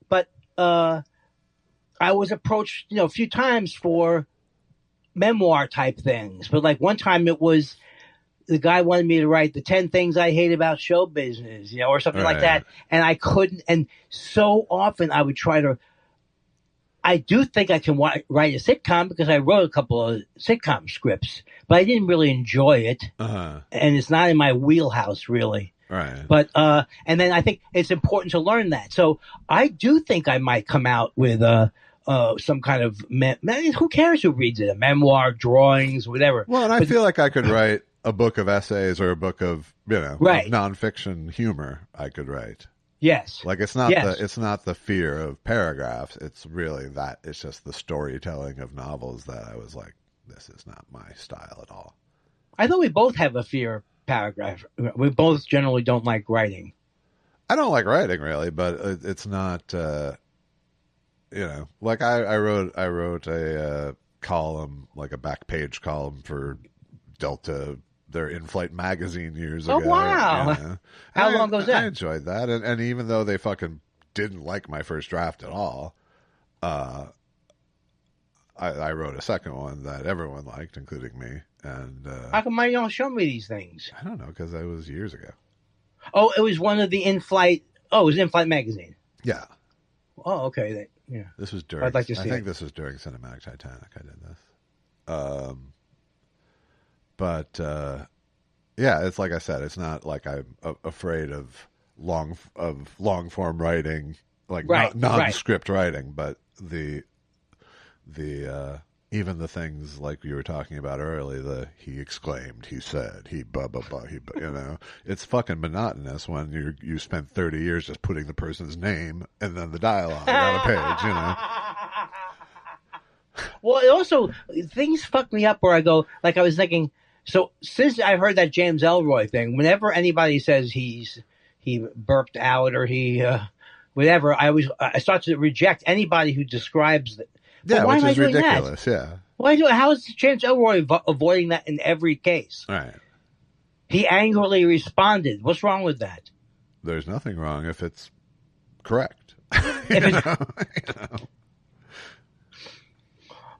but I was approached, a few times for memoir type things. But like one time it was, the guy wanted me to write the 10 things I hate about show business, or something like that. And I couldn't. And so often I would try to, I do think I can write a sitcom because I wrote a couple of sitcom scripts, but I didn't really enjoy it. And it's not in my wheelhouse really. Right. But, and then I think it's important to learn that. So I do think I might come out with, some kind of, who cares who reads it? A memoir, drawings, whatever. Well, and I feel like I could write a book of essays or a book of, of nonfiction humor I could write. Yes. Like it's not the fear of paragraphs. It's really that it's just the storytelling of novels that I was like, this is not my style at all. I thought we both have a fear of paragraph. We both generally don't like writing. I don't like writing really, but it's not, like I wrote a column, like a back page column for Delta, their in-flight magazine years ago. Oh, wow. How long was that? I enjoyed that. And even though they fucking didn't like my first draft at all, I wrote a second one that everyone liked, including me. And how come you don't show me these things? I don't know, because it was years ago. Oh, it was one of the in-flight. Oh, it was in-flight magazine. Yeah. Oh, okay. Yeah. This was during. I'd like to see. I think this was during Cinematic Titanic. I did this. But Yeah, it's like I said, it's not like I'm afraid of long form writing, like non-script writing, but the even the things like you were talking about earlier, he exclaimed, he said, he blah blah blah, it's fucking monotonous when you spent 30 years just putting the person's name and then the dialogue on a page, Well, it also, things fuck me up where I go, like I was thinking, so since I heard that James Ellroy thing, whenever anybody says he burped out or he whatever, I start to reject anybody who describes it. Yeah, which is ridiculous. That? Yeah. How is James Ellroy avoiding that in every case? Right. He angrily responded. What's wrong with that? There's nothing wrong if it's correct.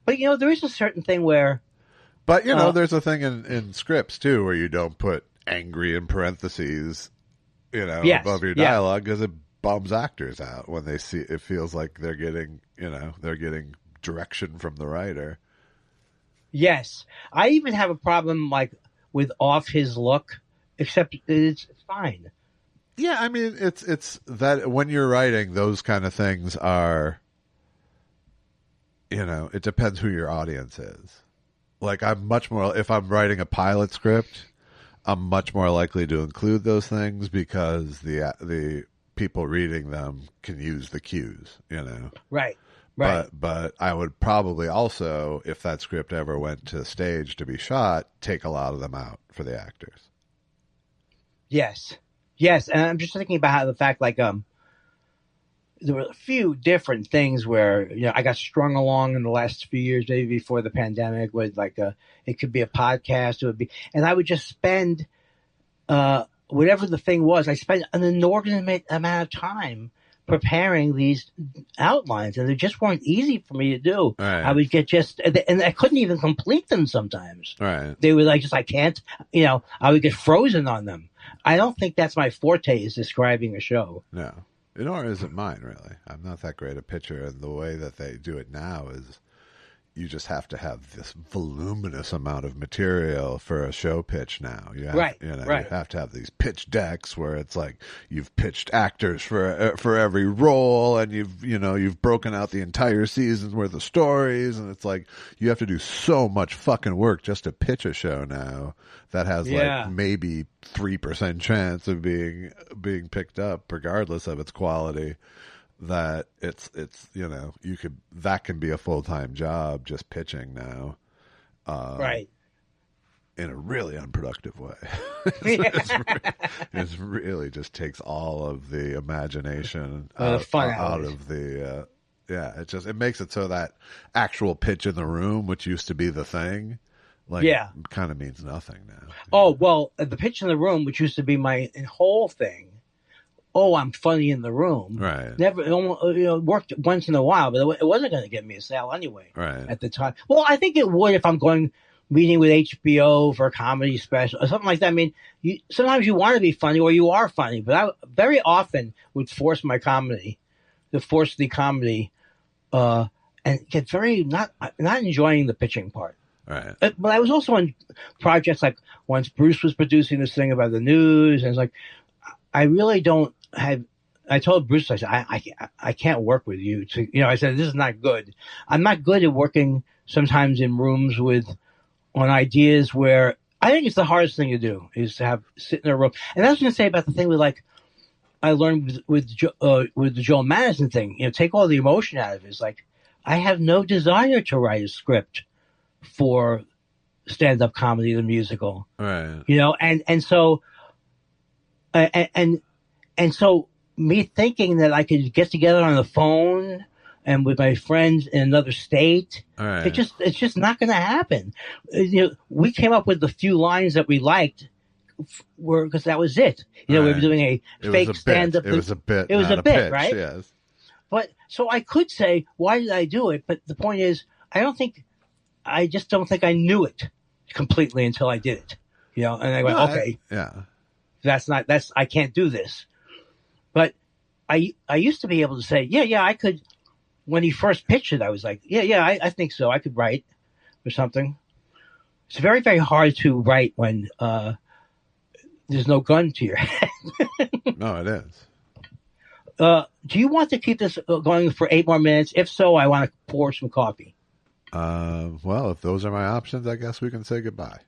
But there is a certain thing where. But there's a thing in scripts too where you don't put angry in parentheses, above your dialogue because it bums actors out when they see it. Feels like they're getting direction from the writer. Yes, I even have a problem like with off his look, except it's fine. Yeah, I mean it's that when you're writing, those kind of things are. It depends who your audience is. Like I'm much more, if I'm writing a pilot script, I'm much more likely to include those things because the people reading them can use the cues, Right. But I would probably also, if that script ever went to stage to be shot, take a lot of them out for the actors. Yes, and I'm just thinking about the fact like there were a few different things where I got strung along in the last few years, maybe before the pandemic, with like it could be a podcast, and I would just spend whatever the thing was. I spent an inordinate amount of time preparing these outlines, and they just weren't easy for me to do. Right. I would get and I couldn't even complete them sometimes. Right. They were like, I can't, I would get frozen on them. I don't think that's my forte, is describing a show. No. Nor is it mine, really. I'm not that great a pitcher, and the way that they do it now is you just have to have this voluminous amount of material for a show pitch now. You have, you have to have these pitch decks where it's like you've pitched actors for every role, and you've broken out the entire season's worth of stories, and it's like you have to do so much fucking work just to pitch a show now that has like maybe 3% chance of being picked up, regardless of its quality. That it's that can be a full-time job just pitching now, right? In a really unproductive way. It really just takes all of the imagination out of the it makes it so that actual pitch in the room, which used to be the thing, kind of means nothing now. Oh well, the pitch in the room, which used to be my whole thing. Oh, I'm funny in the room. Right. Never, worked once in a while, but it wasn't going to get me a sale anyway. Right. At the time. Well, I think it would if I'm meeting with HBO for a comedy special or something like that. I mean, sometimes you want to be funny or you are funny, but I very often would force the comedy, and get very not enjoying the pitching part. Right. But I was also on projects like once Bruce was producing this thing about the news, and it's like, I really don't have. I told Bruce, I said, I can't work with you. I said, this is not good. I'm not good at working sometimes in rooms on ideas where I think it's the hardest thing to do is to sit in a room. And I was going to say about the thing I learned with the Joel Madison thing, take all the emotion out of it. It's like, I have no desire to write a script for stand-up comedy, the musical. Right. And so, and so me thinking that I could get together on the phone and with my friends in another state, right. It's just not going to happen. We came up with the few lines that we liked because that was it. We were doing a fake stand-up. It was a bit. It was a bit, right? Yes. But so I could say, why did I do it? But the point is, I just don't think I knew it completely until I did it. And I went, okay. I can't do this. But I used to be able to say, I could. When he first pitched it, I was like, I think so. I could write or something. It's very, very hard to write when there's no gun to your head. No, it is. Do you want to keep this going for 8 more minutes? If so, I want to pour some coffee. Well, if those are my options, I guess we can say goodbye.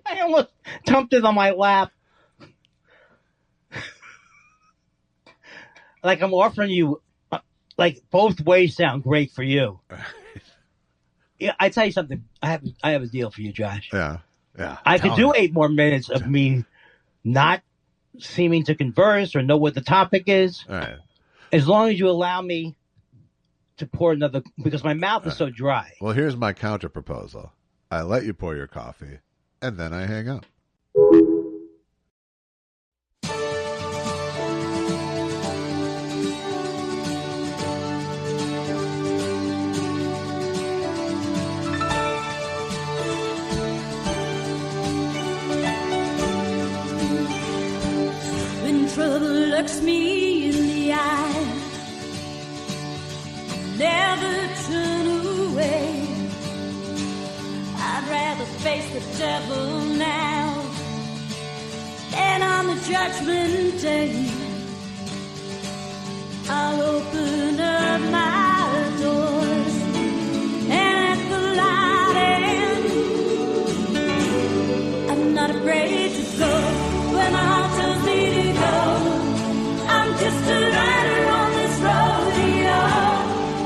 I almost dumped it on my lap. Like I'm offering you, like both ways sound great for you. Yeah, I tell you something. I have a deal for you, Josh. Yeah. I could do 8 more minutes of me not seeming to converse or know what the topic is. All right. As long as you allow me to pour another, because my mouth is so dry. Well, here's my counter proposal. I let you pour your coffee, and then I hang up. Trouble looks me in the eye, never turn away. I'd rather face the devil now than on the judgment day. I'll open up my doors and let the light in. I'm not afraid to go when my heart tells me to go. I'm just a rider on this rodeo.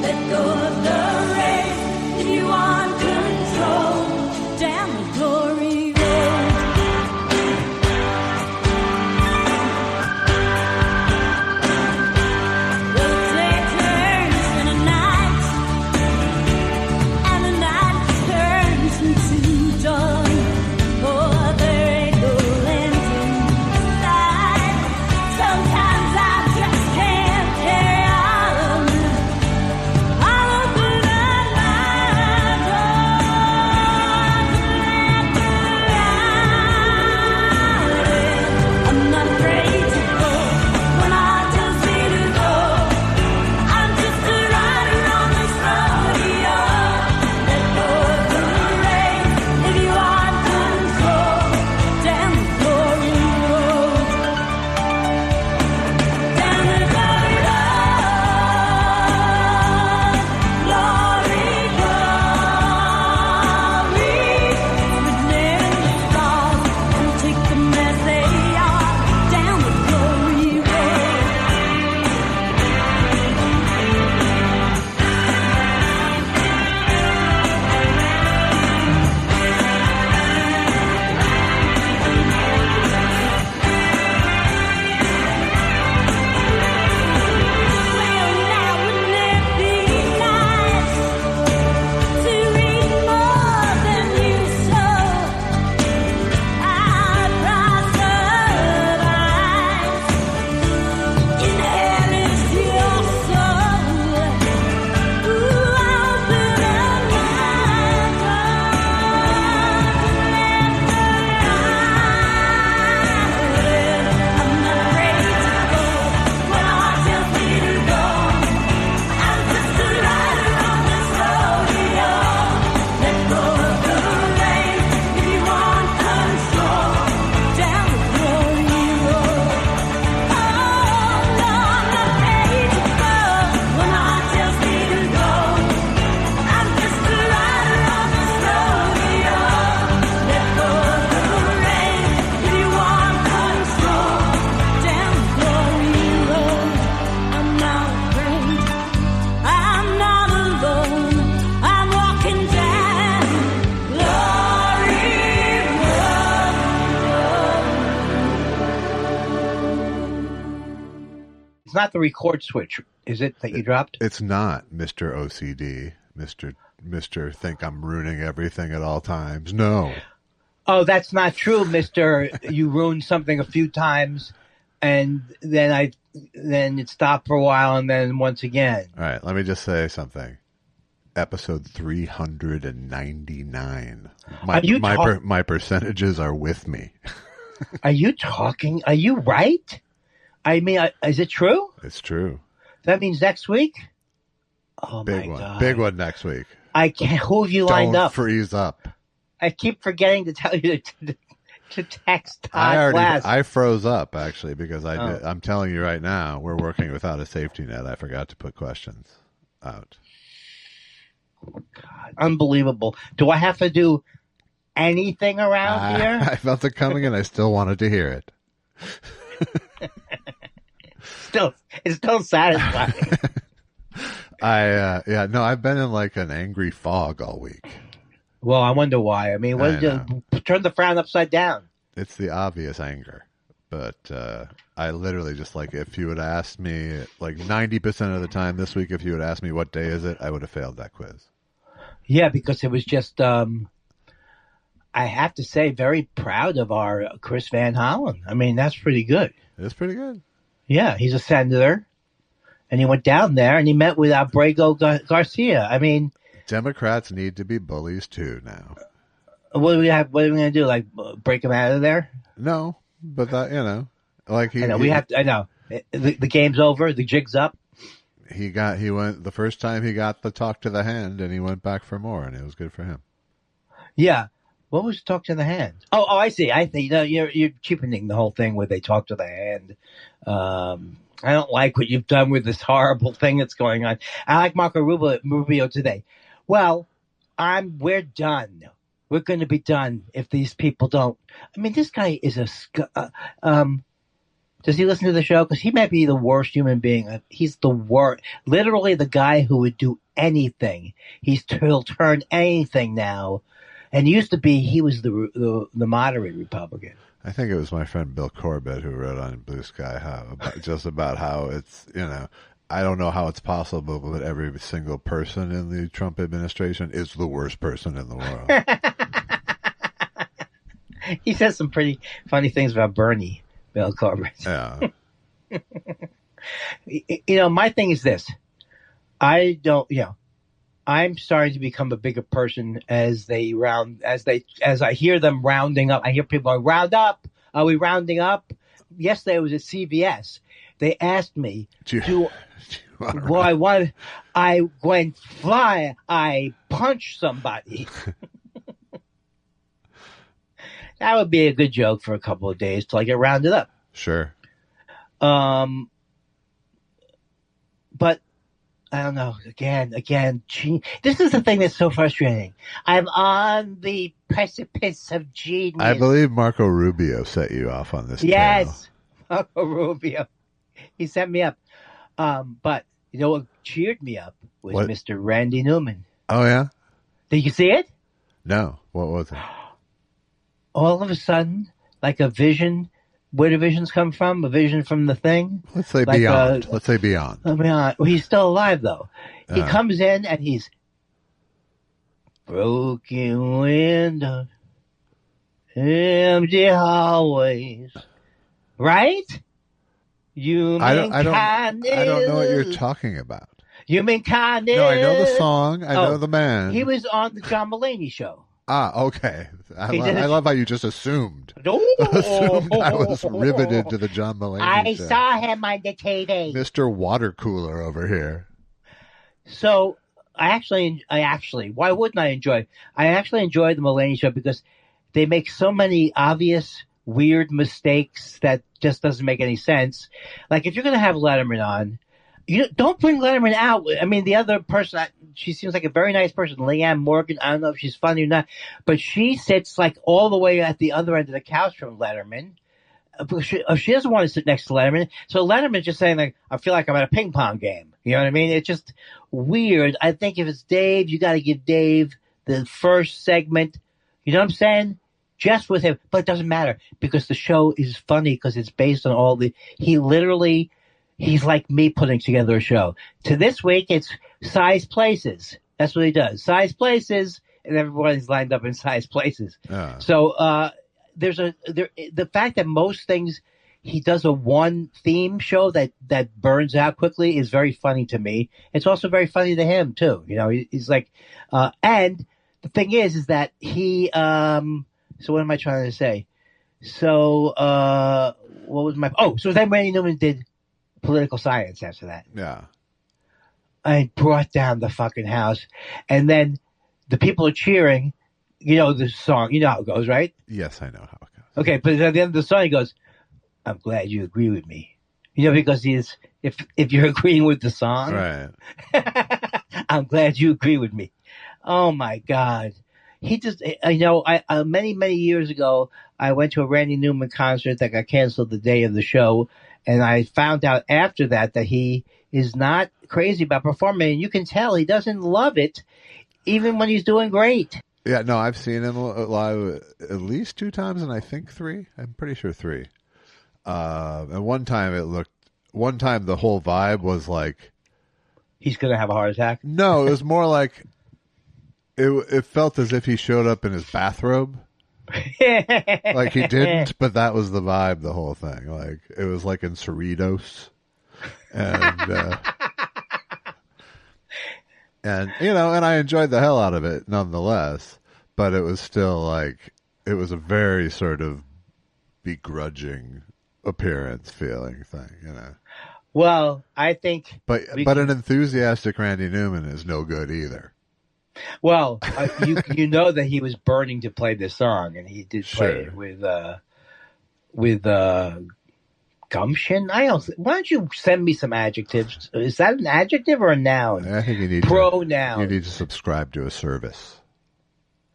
Let go of the race if you want control down the glory road. We'll take turns in a night, and the night turns into dawn. Oh, there ain't no ending sight. Sometimes I just can't carry on. I'll open up my doors and let the light in. I'm not afraid to go when my heart tells me to go. I'm just a rider on this rodeo. Let go of the race if you want control down the glory road. Down the glory road, glory, glory, written in the stars, and take them as they are. Down the glory road. Well, now wouldn't it be nice to read more than you sow? I'd rise up eyes, inherit your soul. Ooh, open up my I'm not afraid to go when my heart tells me to go. I'm just a rider on this rodeo. Let go of the reins if you want control down the glory road. Oh, no, I'm not afraid to go when my heart tells me to go. I'm just a rider on this rodeo. Let go of the reins if you want control down the glory road. I'm not afraid. I'm not alone. I'm walking down glory road. It's not the record switch, is it, that you dropped? It's not, Mr. OCD, Mr. Think I'm ruining everything at all times. No. Oh, that's not true, Mr. You ruined something a few times, and then it stopped for a while, and then once again. All right, let me just say something. Episode 399. My percentages are with me. Are you talking? Are you right? I mean, is it true? It's true. That means next week? Oh, big my one. God. Big one next week. I can't. Who have you lined up? Don't freeze up. I keep forgetting to tell you to text Todd Glass. I froze up, actually, because I'm telling you right now, we're working without a safety net. I forgot to put questions out. Oh, God. Unbelievable. Do I have to do anything around here? I felt it coming, and I still wanted to hear it. It's still satisfying. I've been in like an angry fog all week. Well, I wonder why. I mean, turn the frown upside down. It's the obvious anger, but I literally just like, if you would ask me like 90% of the time this week, if you would ask me what day is it, I would have failed that quiz. Yeah, because it was just, I have to say, very proud of our Chris Van Hollen. I mean, that's pretty good. It's pretty good. Yeah, he's a senator, and he went down there and he met with Abrego Garcia. I mean, Democrats need to be bullies too now. What do we going to do? Like break him out of there? No, but that, like I know the game's over. The jig's up. He went the first time he got the talk to the hand, and he went back for more, and it was good for him. Yeah. What was talk to the hand? Oh, I see. I think you're cheapening the whole thing where they talk to the hand. I don't like what you've done with this horrible thing that's going on. I like Marco Rubio today. Well, we're done. We're going to be done if these people don't. I mean, this guy is does he listen to the show? Because he might be the worst human being. He's the worst. Literally the guy who would do anything. He'll turn anything now. And used to be, he was the moderate Republican. I think it was my friend Bill Corbett who wrote on Blue Sky about how it's, I don't know how it's possible, but every single person in the Trump administration is the worst person in the world. He says some pretty funny things about Bernie, Bill Corbett. Yeah. My thing is this. I'm starting to become a bigger person as I hear them rounding up. I hear people going, round up. Are we rounding up? Yesterday I was at CVS. They asked me, I went fly. I punch somebody. That would be a good joke for a couple of days till I get rounded up. Sure. But I don't know. Again, this is the thing that's so frustrating. I'm on the precipice of genius. I believe Marco Rubio set you off on this. Yes, Marco Rubio. He set me up. But what cheered me up was Mr. Randy Newman. Oh, yeah? Did you see it? No. What was it? All of a sudden, like a vision. Where do visions come from? A vision from the thing? Let's say beyond. Let's say beyond. Well, he's still alive, though. He comes in and he's broken windows, empty hallways. Right? I don't know what you're talking about. You mean kindness? No, I know the song. I know the man. He was on the John Mulaney show. Ah, okay. I love how you just assumed. Assumed I was riveted to the John Mulaney show. I saw him on the TV. Mr. Water Cooler over here. So I actually, why wouldn't I enjoy? I actually enjoy the Mulaney show because they make so many obvious, weird mistakes that just doesn't make any sense. Like if you're going to have Letterman on, don't bring Letterman out. I mean, the other person, she seems like a very nice person, Leanne Morgan. I don't know if she's funny or not, but she sits like all the way at the other end of the couch from Letterman. She doesn't want to sit next to Letterman. So Letterman's just saying, like, I feel like I'm at a ping pong game. You know what I mean? It's just weird. I think if it's Dave, you got to give Dave the first segment. You know what I'm saying? Just with him. But it doesn't matter because the show is funny because it's based on he's like me putting together a show. To this week, it's size places. That's what he does. Size places, and everybody's lined up in size places. So the fact that most things he does a one theme show that burns out quickly is very funny to me. It's also very funny to him too. He's like, and the thing is that he. So what am I trying to say? So what was my? So then Randy Newman did political science after that. Yeah. I brought down the fucking house. And then the people are cheering. You know the song. You know how it goes, right? Yes, I know how it goes. Okay, but at the end of the song, he goes, I'm glad you agree with me. You know, because if you're agreeing with the song. Right. I'm glad you agree with me. Oh, my God. He just, you know, many, many years ago, I went to a Randy Newman concert that got canceled the day of the show. And I found out after that he is not crazy about performing. And you can tell he doesn't love it, even when he's doing great. Yeah, no, I've seen him live at least 2 times, and I think 3. I'm pretty sure 3. And one time the whole vibe was like, he's going to have a heart attack. No, it was more like it felt as if he showed up in his bathrobe. Like he didn't, but that was the vibe, the whole thing. Like it was like in Cerritos. And and you know, and I enjoyed the hell out of it nonetheless, but it was still like it was a very sort of begrudging appearance feeling thing, you know. Well, I think but an enthusiastic Randy Newman is no good either. Well, you know that he was burning to play this song, and he did play it with gumption. Why don't you send me some adjectives? Is that an adjective or a noun? I think you need pronoun. You need to subscribe to a service.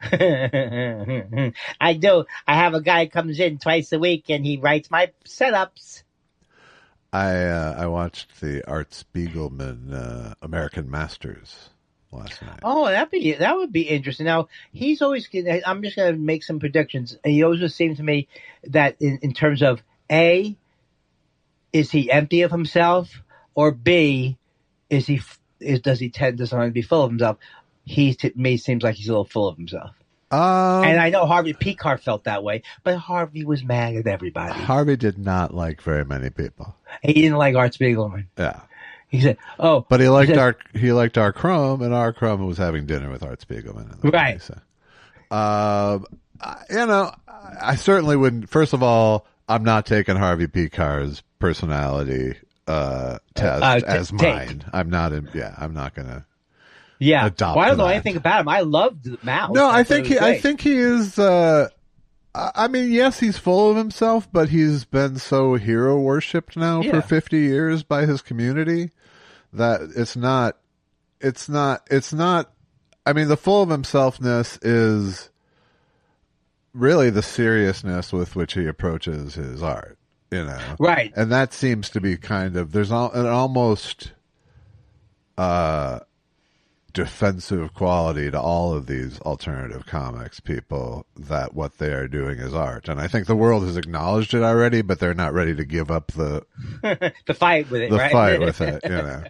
I do. I have a guy comes in twice a week, and he writes my setups. I watched the Art Spiegelman American Masters last night. Oh, that would be interesting. Now he's always. I'm just going to make some predictions. He always seems to me that in terms of A, is he empty of himself, or B, does he tend to sometimes be full of himself? He to me seems like he's a little full of himself. And I know Harvey Pekar felt that way, but Harvey was mad at everybody. Harvey did not like very many people. He didn't like Art Spiegelman. Yeah. He said, "Oh," but he liked Art Crumb, and Art Crumb was having dinner with Art Spiegelman. Right. So. You know, I certainly wouldn't. First of all, I'm not taking Harvey Pekar's personality test as mine. I'm not gonna. Yeah. Adopt well, I don't know that. anything about him. I loved the mouse. No, I think he is. I mean, yes, he's full of himself, but he's been so hero worshipped now for 50 years by his community that it's not. I mean, the full of himselfness is really the seriousness with which he approaches his art, you know? Right. And that seems to be kind of, there's an almost defensive quality to all of these alternative comics people, that what they are doing is art. And I think the world has acknowledged it already, but they're not ready to give up the the fight with it, the right? fight with it, you know.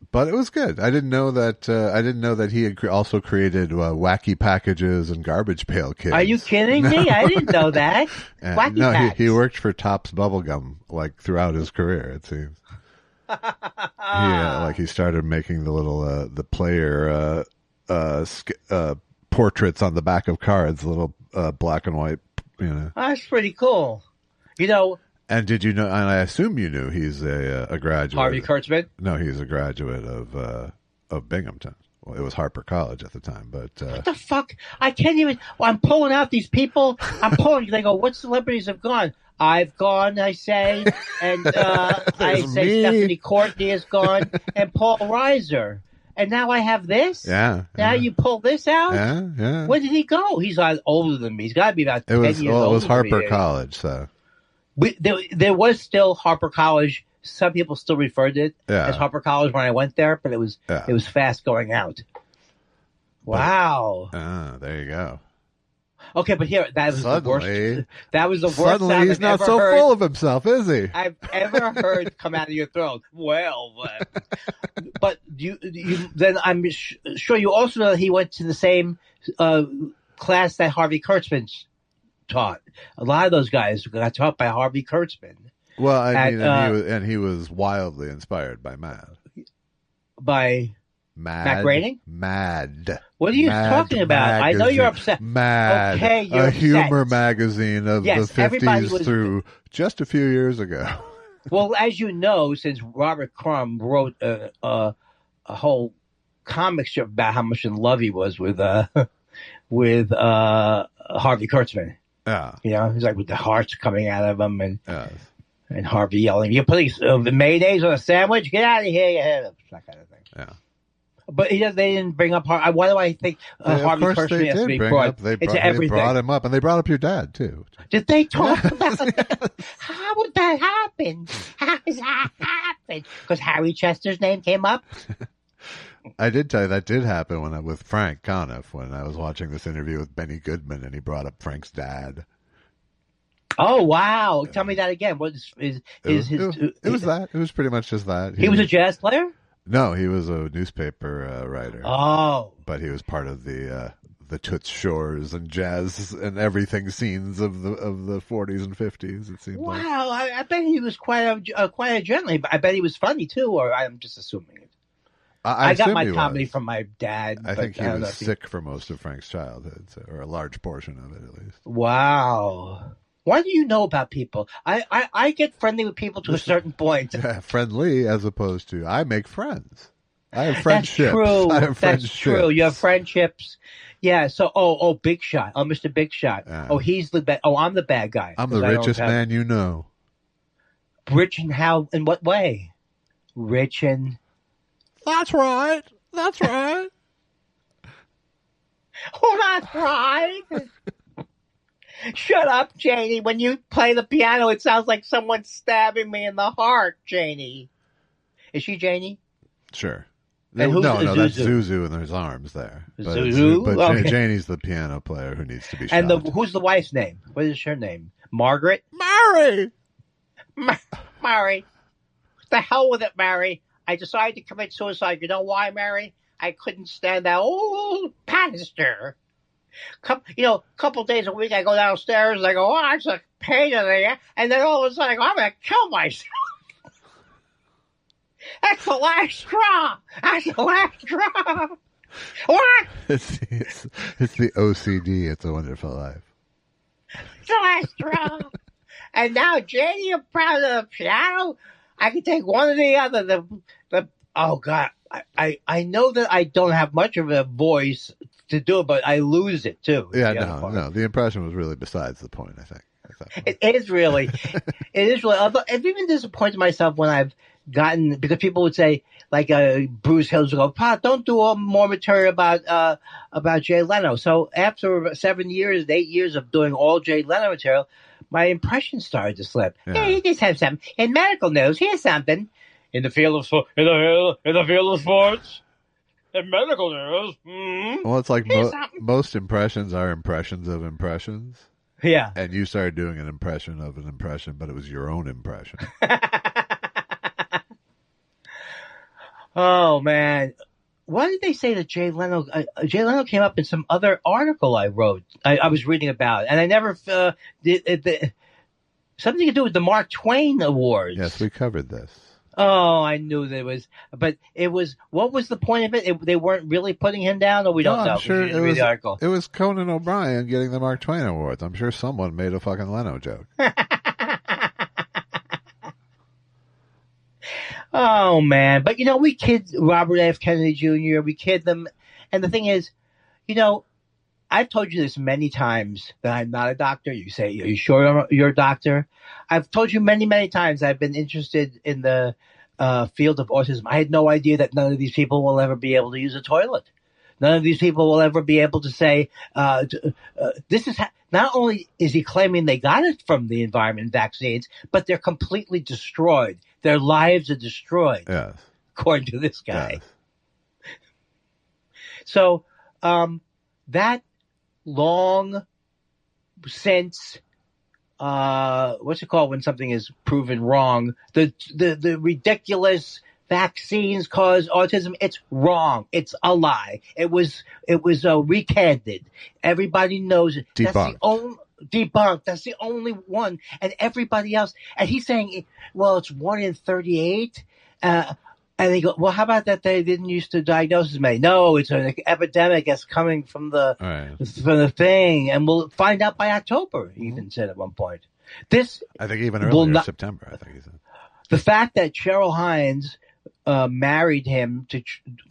But it was good. I didn't know that he had also created wacky packages and garbage pail kids. Are you kidding me? I didn't know that. Wacky packs. He worked for Topps Bubblegum like throughout his career, it seems. He started making the little the player portraits on the back of cards, little black and white, you know. That's pretty cool. You know. And did you know? And I assume you knew he's a graduate. Harvey Kurtzman? No, he's a graduate of Binghamton. Well, it was Harper College at the time, but what the fuck? I can't even. Well, I'm pulling out these people. They go, what celebrities have gone? I've gone, I say, and I say Stephanie Courtney has gone, and Paul Reiser. And now I have this? Yeah. Now you pull this out? Yeah. Where did he go? He's older than me. He's got to be about 10 years older. It was Harper than me. College, so. There was still Harper College. Some people still referred to it as Harper College when I went there, but it was fast going out. Wow. There you go. Okay, but here, that was the worst. That was the worst. Suddenly, he's not so full of himself, is he? I've ever heard come out of your throat. Well, but then I'm sure you also know that he went to the same class that Harvey Kurtzman taught. A lot of those guys got taught by Harvey Kurtzman. Well, I mean, he was wildly inspired by Matt Groening? Mad. What are you talking about? Magazine. I know you're upset. Mad. Okay, you're a upset. humor magazine of the 50s was... through just a few years ago. Well, as you know, since Robert Crumb wrote a whole comic strip about how much in love he was with Harvey Kurtzman. Yeah. You know, he's like with the hearts coming out of him and Harvey yelling, "You put mayonnaise on a sandwich? Get out of here, you have that kind of thing." Yeah. But they didn't bring up Harvey. Why do I think Harvey Kurtzman has to be brought into everything? They brought him up, and they brought up your dad, too. Did they talk about that? How would that happen? How does that happen? Because Harry Chester's name came up? I did tell you that did happen with Frank Conniff when I was watching this interview with Benny Goodman, and he brought up Frank's dad. Oh, wow. Tell me that again. What is it was that. It was pretty much just that. He was a jazz player? No, he was a newspaper writer. Oh. But he was part of the Toots Shores and jazz and everything scenes of the 40s and 50s, it seemed like. Wow, I bet he was quite a gentleman. I bet he was funny, too, or I'm just assuming it. I got my comedy from my dad. I think he was sick for most of Frank's childhood, or a large portion of it, at least. Wow. Why do you know about people? I get friendly with people to a certain point. Yeah, friendly as opposed to I make friends. I have friendships. That's true. You have friendships. Yeah. So, Big Shot. Oh, Mr. Big Shot. Oh, he's the bad. Oh, I'm the bad guy. I'm the richest man you know. Rich and how? In what way? Rich and. That's right. That's right. Oh, that's right. Shut up, Janie. When you play the piano, it sounds like someone's stabbing me in the heart, Janie. Is she Janie? Sure. No, that's Zuzu in his arms there. Zuzu? But Okay. Janie's the piano player who needs to be shot. And who's the wife's name? What is her name? Margaret? Mary! Mary. What the hell with it, Mary? I decided to commit suicide. You know why, Mary? I couldn't stand that old pastor. Couple days a week I go downstairs and I go, oh, it's a pain in the ass. And then all of a sudden I go, I'm going to kill myself. That's the last straw. That's the last straw. What? It's the OCD. It's a Wonderful Life. It's the last straw. And now, Janie, you're proud of the piano? I can take one or the other. Oh, God. I know that I don't have much of a voice to do it, but I lose it, too. Yeah, no. The impression was really besides the point, I think. It is really. Although I've even disappointed myself when I've gotten, because people would say, like Bruce Hills would go, "Pa, don't do more material about Jay Leno." So after 8 years of doing all Jay Leno material, my impression started to slip. Yeah. Hey, he just had something. In medical news, here's something. In the field of sports, in medical news. Mm-hmm. Well, it's like most impressions are impressions of impressions. Yeah. And you started doing an impression of an impression, but it was your own impression. Oh, man. Why did they say that Jay Leno came up in some other article I wrote? I was reading about it, and I never did something to do with the Mark Twain Awards. Yes, we covered this. Oh, I knew there was, but it was. What was the point of it? They weren't really putting him down, or we don't know. I'm sure it was Conan O'Brien getting the Mark Twain Awards. I'm sure someone made a fucking Leno joke. Oh man, but we kid Robert F. Kennedy Jr. We kid them, and the thing is, I've told you this many times that I'm not a doctor. You say, "Are you sure you're a doctor?" I've told you many, many times I've been interested in the field of autism. I had no idea that none of these people will ever be able to use a toilet. None of these people will ever be able to say, this is not only is he claiming they got it from the environment vaccines, but they're completely destroyed. Their lives are destroyed, yes, according to this guy. Yes. So that long since, what's it called when something is proven wrong? The ridiculous vaccines cause autism. It's wrong. It's a lie. It was recanted. Everybody knows it. Debunked. Debunked. That's the only one. And everybody else. And he's saying, well, it's 1 in 38. And they go, well, how about that they didn't used to diagnose as many? No, it's an epidemic that's coming from the thing. And we'll find out by October, he even said at one point. I think even earlier, September, I think he said. the fact that Cheryl Hines married him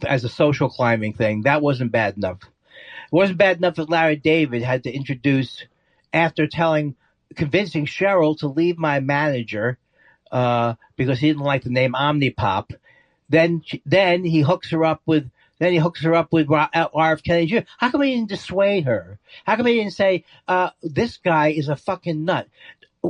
as a social climbing thing, that wasn't bad enough. It wasn't bad enough that Larry David had to introduce, after convincing Cheryl to leave my manager because he didn't like the name Omnipop. Then he hooks her up with RF Kennedy Jr. How come he didn't dissuade her? How come he didn't say, this guy is a fucking nut?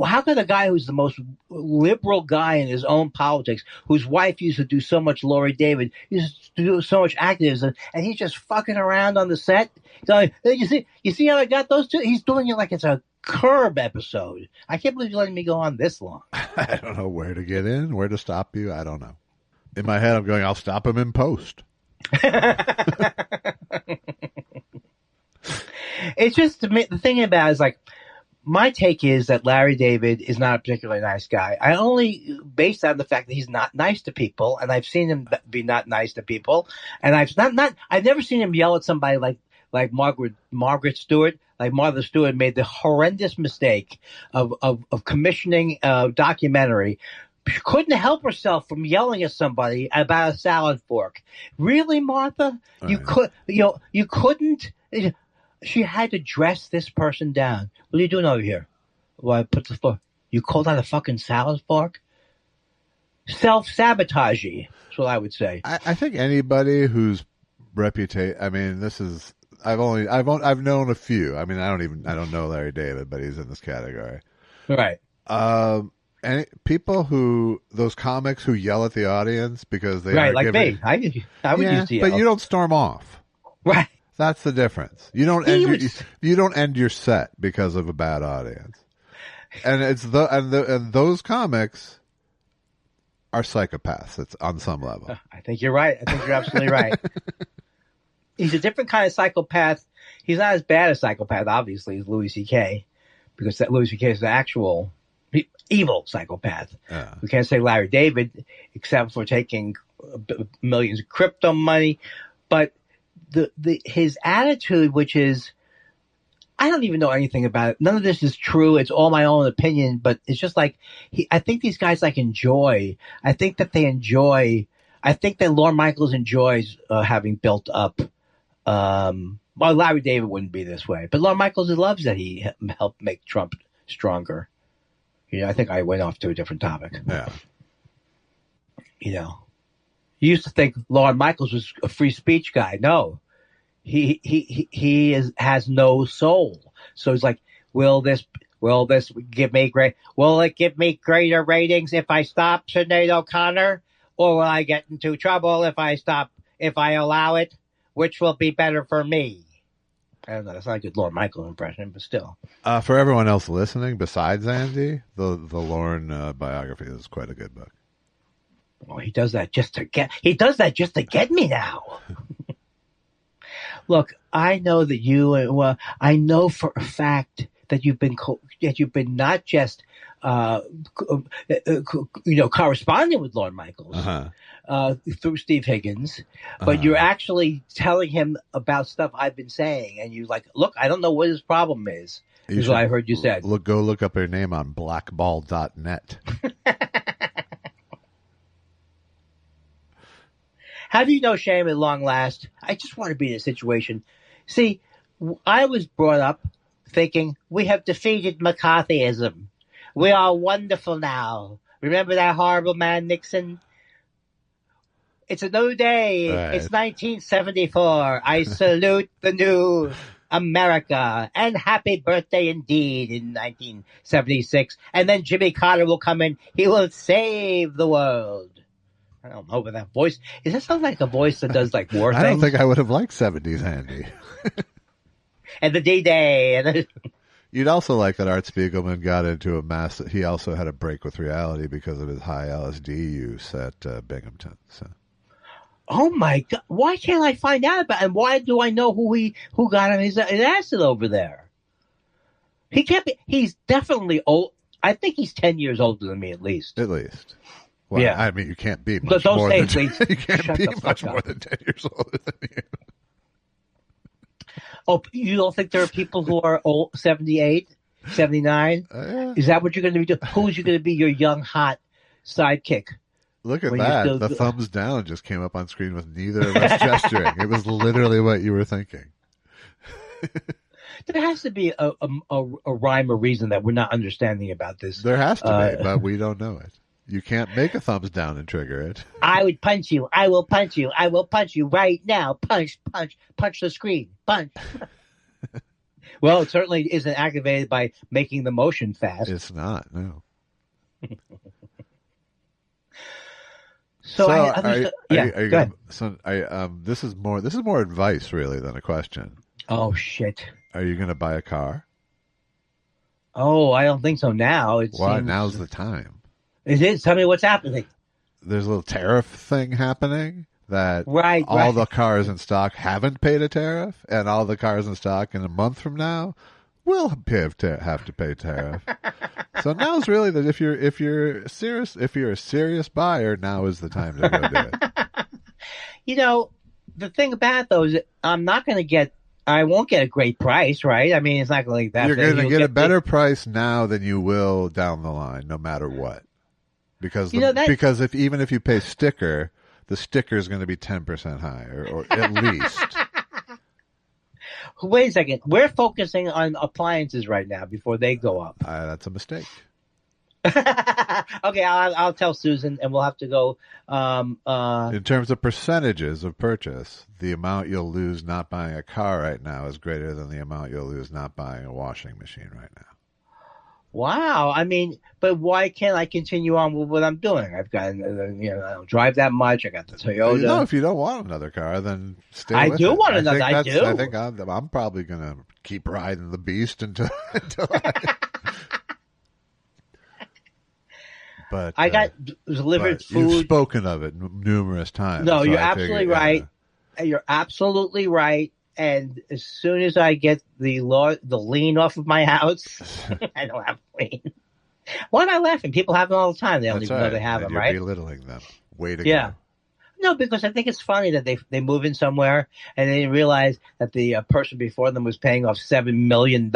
How could a guy who's the most liberal guy in his own politics, whose wife used to do so much, Laurie David, used to do so much activism, and he's just fucking around on the set? So, you see how I got those two? He's doing it like it's a Curb episode. I can't believe you're letting me go on this long. I don't know where to get in, where to stop you. I don't know. In my head, I'm going, I'll stop him in post. It's just, the thing about it is, like, my take is that Larry David is not a particularly nice guy. I only based on the fact that he's not nice to people, and I've seen him be not nice to people, and I've never seen him yell at somebody like Margaret Stewart. Like Martha Stewart made the horrendous mistake of commissioning a documentary. She couldn't help herself from yelling at somebody about a salad fork. Really, Martha? Right. You couldn't. She had to dress this person down. What are you doing over here? Well, I put the fork. You called that a fucking salad fork? Self-sabotagey. That's what I would say. I think anybody whose reputation. I mean, this is. I've known a few. I mean, I don't know Larry David, but he's in this category. Right. And those comics who yell at the audience because they right, are like giving, me. I would use the yell. But you don't storm off. Right. That's the difference. You don't end your set because of a bad audience. And and those comics are psychopaths. It's on some level. I think you're right. I think you're absolutely right. He's a different kind of psychopath. He's not as bad a psychopath, obviously, as Louis C.K., because that Louis C.K. is the actual evil psychopath. Yeah. We can't say Larry David, except for taking millions of crypto money. But his attitude, which is, I don't even know anything about it. None of this is true. It's all my own opinion. But it's just like, I think these guys enjoy. I think that Lorne Michaels enjoys having built up. Well, Larry David wouldn't be this way, but Lorne Michaels loves that he helped make Trump stronger. I think I went off to a different topic. Yeah. You used to think Lorne Michaels was a free speech guy. No, he has no soul. So he's like, will it give me greater ratings if I stop Sinead O'Connor? Or will I get into trouble if I allow it? Which will be better for me? I don't know. That's not a good Lorne Michaels impression, but still. For everyone else listening, besides Andy, the Lorne biography is quite a good book. Well, he does that just to get me now. Look, I know that I know for a fact that you've been not just corresponding with Lorne Michaels through Steve Higgins, but you're actually telling him about stuff I've been saying, and you're like, look, I don't know what his problem is. Is what I heard you said. Go look up her name on blackball.net. How do you know shame at long last? I just want to be in a situation. See, I was brought up thinking we have defeated McCarthyism. We are wonderful now. Remember that horrible man, Nixon? It's a new day. Right. It's 1974. I salute the new America. And happy birthday indeed in 1976. And then Jimmy Carter will come in. He will save the world. I don't know, but that voice, does that sound like a voice that does like war things? I don't think I would have liked 70s Andy. And the D-Day. You'd also like that Art Spiegelman got into a mess. He also had a break with reality because of his high LSD use at Binghamton. So. Oh my God! Why can't I find out about? And why do I know who got him his acid over there? He can't be. He's definitely old. I think he's 10 years older than me, at least. At least. Well, yeah. I mean, you can't be much don't more say than it, please. you can't be much more than 10 years older than you. Oh, you don't think there are people who are old, 78, 79? Yeah. Is that what you're going to be doing? Who's you going to be your young, hot sidekick. Look at that. The thumbs down just came up on screen with neither of us gesturing. It was literally what you were thinking. There has to be a rhyme or reason that we're not understanding about this. There has to be, but we don't know it. You can't make a thumbs down and trigger it. I would punch you. I will punch you. I will punch you right now. Punch, punch, punch the screen. Punch. Well, it certainly isn't activated by making the motion fast. It's not, no. This is more advice really than a question. Oh shit! Are you going to buy a car? Oh, I don't think so now. Now's the time. It is. Tell me what's happening. There's a little tariff thing happening that all the cars in stock haven't paid a tariff, and all the cars in stock in a month from now will have to pay tariff. So now's really that if you're a serious buyer, now is the time to go do it. The thing about it, though is I won't get a great price, right? I mean, it's not going to be that. You're going to get a better price now than you will down the line, no matter what. Because even if you pay sticker, the sticker is going to be 10% higher, or at least. Wait a second. We're focusing on appliances right now before they go up. That's a mistake. Okay, I'll tell Susan, and we'll have to go. In terms of percentages of purchase, the amount you'll lose not buying a car right now is greater than the amount you'll lose not buying a washing machine right now. Wow. I mean, but why can't I continue on with what I'm doing? I've got, I don't drive that much. I got the Toyota. If you don't want another car, then stay with it. I do want another. I do. I think I'm probably going to keep riding the beast until But I got delivered food. You've spoken of it numerous times. No, you're absolutely right. You're absolutely right. And as soon as I get the lien off of my house, I don't have a lien. Why am I laughing? People have them all the time. They don't even know they have them, right? You're belittling them. Way to go. No, because I think it's funny that they move in somewhere and they didn't realize that the person before them was paying off $7 million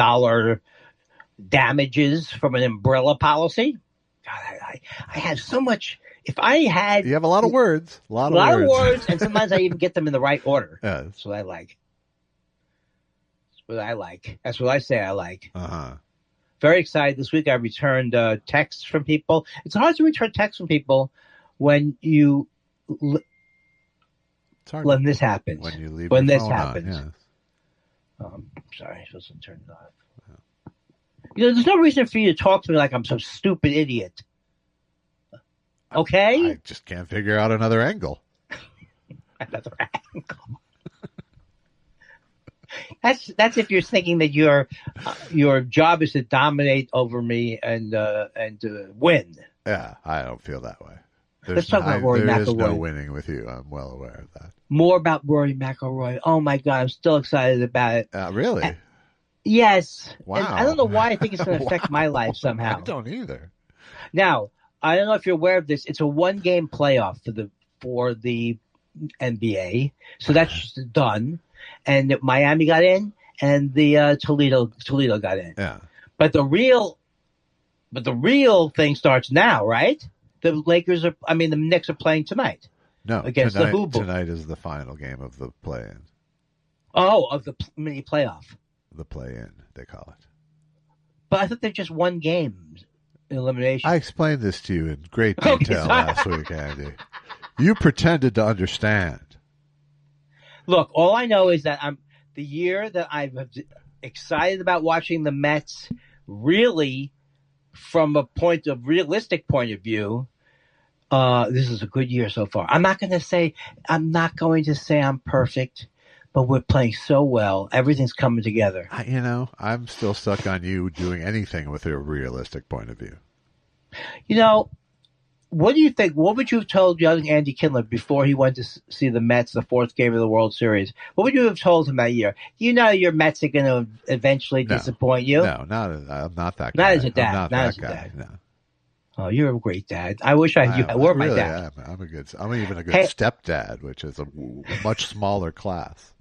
damages from an umbrella policy. God, I have so much. If I had, you have a lot of words, a lot of words, and sometimes I even get them in the right order. Yes. That's what I like. That's what I say I like. Very excited. This week I returned texts from people. It's hard to return texts from people when you when this happens. When you leave when your this phone happens. On, yes. Sorry, I'm supposed to turn it off. There's no reason for you to talk to me like I'm some stupid idiot. Okay? I just can't figure out another angle. Another angle. That's if you're thinking that your job is to dominate over me and to win. Yeah, I don't feel that way. Let's talk about Rory McIlroy. There is no winning with you. I'm well aware of that. More about Rory McIlroy. Oh my God, I'm still excited about it. Really? Yes. Wow. And I don't know why I think it's going to affect my life somehow. I don't either. Now, I don't know if you're aware of this. It's a 1-game playoff for the NBA, so that's just done. And Miami got in, and the Toledo got in. Yeah. But the real thing starts now, right? The Knicks are playing tonight. No, against the Hooboo. Tonight is the final game of the play-in. Oh, of the mini playoff. The play-in, they call it. But I thought they're just 1 game elimination. I explained this to you in great detail last week, Andy. You pretended to understand. Look, all I know is that the year that I'm excited about watching the Mets, really, from a realistic point of view, this is a good year so far. I'm not going to say I'm perfect, but we're playing so well. Everything's coming together. I'm still stuck on you doing anything with a realistic point of view. What do you think? What would you have told young Andy Kindler before he went to see the Mets, the 4th game of the World Series? What would you have told him that year? Your Mets are going to eventually disappoint you? No, I'm not that guy. Not as a dad. I'm not that guy. No. Oh, you're a great dad. I wish you were my dad. I'm even a good stepdad, which is a much smaller class.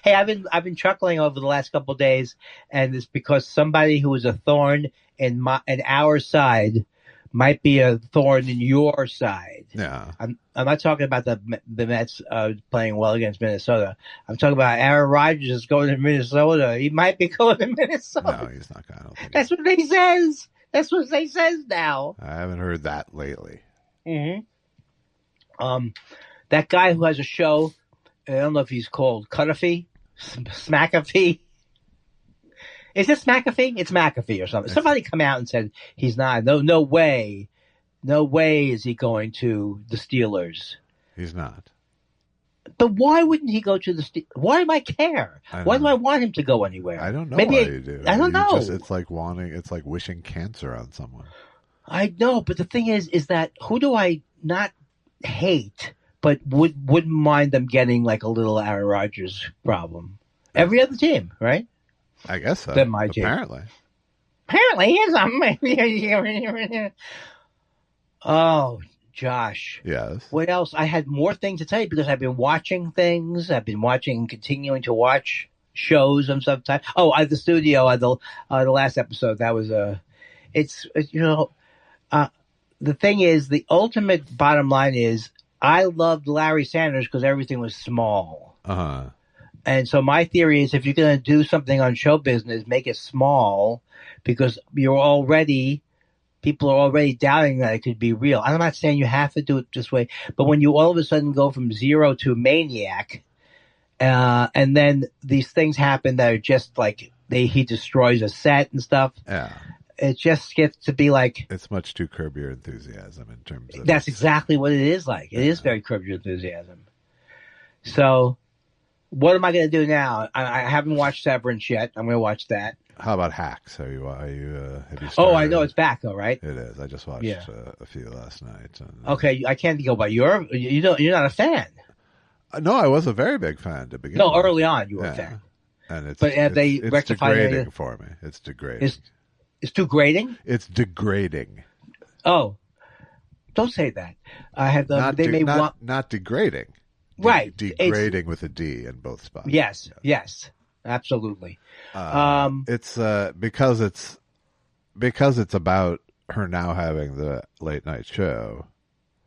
Hey, I've been chuckling over the last couple of days, and it's because somebody who was a thorn in our side might be a thorn in your side. Yeah. I'm not talking about the Mets playing well against Minnesota. I'm talking about Aaron Rodgers is going to Minnesota. He might be going to Minnesota. No, he's not going. That's what they says. That's what they says now. I haven't heard that lately. Mm-hmm. That guy who has a show, I don't know if he's called Cuttafee, Smackafee. Is it McAfee? It's McAfee or something. Somebody come out and said he's not. No way. No way is he going to the Steelers. He's not. But why wouldn't he go to the Steelers? Why do I care? Why do I want him to go anywhere? I don't know why you do. I don't know. It's like wishing cancer on someone. I know, but the thing is that who do I not hate, but wouldn't mind them getting like a little Aaron Rodgers problem? Every other team, right? I guess so. Than my team. Apparently, here's a. Oh, Josh. Yes. What else? I had more things to tell you because I've been watching things. I've been continuing to watch shows and stuff. Oh, at the studio, the last episode. That was the thing is, the ultimate bottom line is I loved Larry Sanders because everything was small. Uh-huh. And so my theory is if you're going to do something on show business, make it small because people are already doubting that it could be real. I'm not saying you have to do it this way, but when you all of a sudden go from zero to maniac, and then these things happen that are just like he destroys a set and stuff. Yeah. It just gets to be like... It's much too Curb Your Enthusiasm in terms of... That's exactly what it is like. It is very Curb Your Enthusiasm. So... What am I going to do now? I haven't watched Severance yet. I'm going to watch that. How about Hacks? Have you started? Oh, I know it's back though, right? It is. I just watched a few last night. And, okay, I can't go by you're not a fan. No, I was a very big fan to begin. No, with. Early on you were a fan. And it's degrading for me. It's degrading. It's too grating. It's degrading. Oh, don't say that. I have the. Not degrading. Right. Degrading with a D in both spots. Yes, absolutely. It's because it's about her now having the late night show.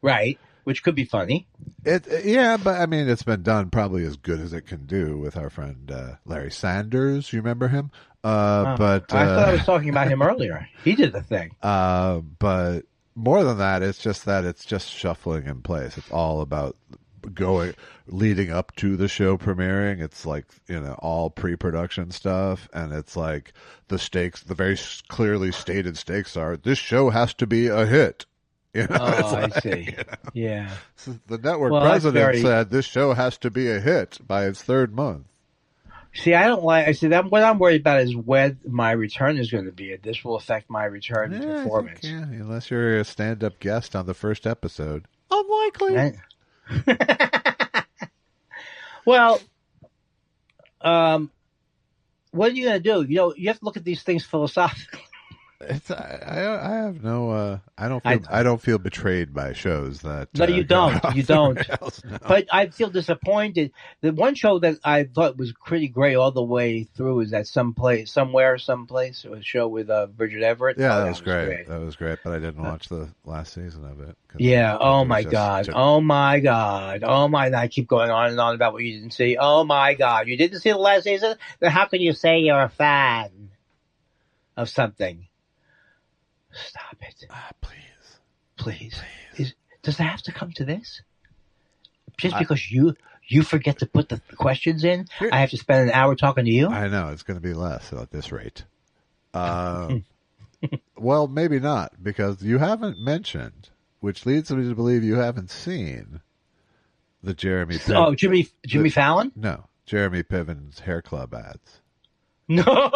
Right, which could be funny. But I mean, it's been done probably as good as it can do with our friend Larry Sanders. You remember him? But I thought I was talking about him earlier. He did the thing. But more than that, it's just shuffling in place. It's all about leading up to the show premiering. It's like, all pre-production stuff, and it's like the very clearly stated stakes are this show has to be a hit. I see. Yeah. So the network president said this show has to be a hit by its third month. See, what I'm worried about is when my return is going to be. This will affect my return performance. Yeah, unless you're a stand-up guest on the first episode. Unlikely. Well, what are you going to do? You have to look at these things philosophically. I have no. I don't feel betrayed by shows that. No, you don't. You don't. Else, no. But I feel disappointed. The one show that I thought was pretty great all the way through is that someplace, a show with Bridget Everett. Yeah, that was great. That was great. But I didn't watch the last season of it. Yeah. Oh my God. Oh my God. Oh my. And I keep going on and on about what you didn't see. Oh my God. You didn't see the last season? Then how can you say you're a fan of something? Stop it. Please. Does it have to come to this? Just because you forget to put the questions in, I have to spend an hour talking to you? I know. It's going to be less at this rate. Well, maybe not, because you haven't mentioned, which leads me to believe you haven't seen the Jeremy Piven. Oh, Jimmy Fallon? No. Jeremy Piven's hair club ads. No.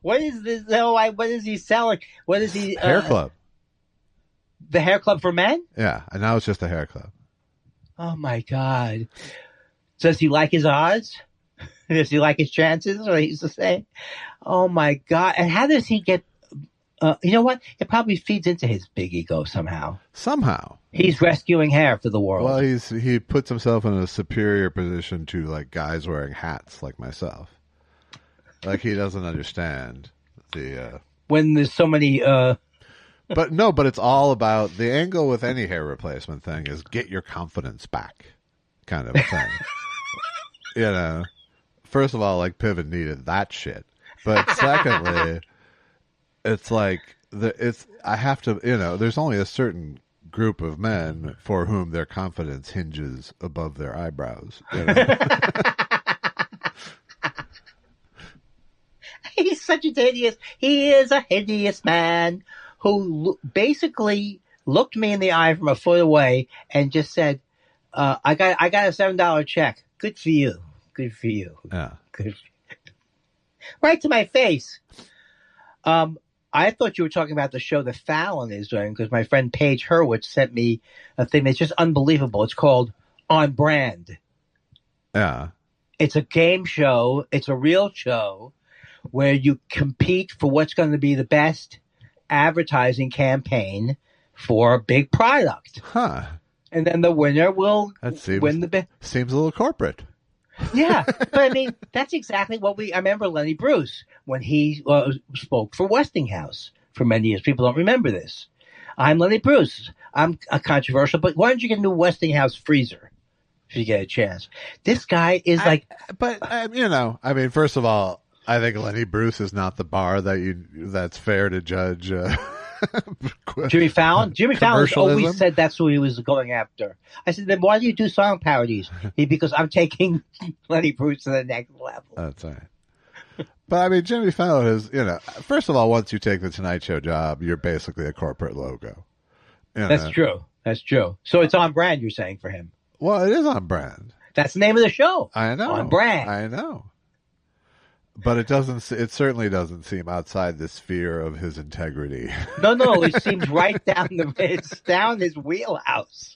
What is this? What is he selling? What is he? Hair club. The hair club for men? Yeah, and now it's just a hair club. Oh my God! Does he like his odds? Does he like his chances? What he used to say. Oh my God! And how does he get? You know what? It probably feeds into his big ego somehow. Somehow. He's rescuing hair for the world. Well, he puts himself in a superior position to like guys wearing hats like myself. Like he doesn't understand the. when there's so many. But it's all about the angle with any hair replacement thing is get your confidence back, kind of a thing. You know, first of all, like Piven needed that shit, but secondly, it's like I have to, you know, there's only a certain group of men for whom their confidence hinges above their eyebrows. You know? He's such a hideous. He is a hideous man who basically looked me in the eye from a foot away and just said, "I got a $7 check. Good for you. Good for you. Yeah. Good." Right to my face. I thought you were talking about the show that Fallon is doing because my friend Paige Hurwitz sent me a thing that's just unbelievable. It's called On Brand. Yeah. It's a game show. It's a real show where you compete for what's going to be the best advertising campaign for a big product. Huh. And then the winner will win the big. Seems a little corporate. Yeah, but I mean, that's exactly what I remember Lenny Bruce when he spoke for Westinghouse for many years. People don't remember this. I'm Lenny Bruce. I'm a controversial, but why don't you get a new Westinghouse freezer if you get a chance? This guy is you know, I mean, first of all, I think Lenny Bruce is not the bar that's fair to judge. Jimmy Fallon always said that's who he was going after. I said, then why do you do song parodies? Because I'm taking Lenny Bruce to the next level. That's right. But I mean, Jimmy Fallon is, you know, first of all, once you take the Tonight Show job, you're basically a corporate logo. You know? That's true. That's true. So it's on brand, you're saying, for him. Well, it is on brand. That's the name of the show. I know. On brand. I know. But it certainly doesn't seem outside the sphere of his integrity. No, it seems right down it's down his wheelhouse.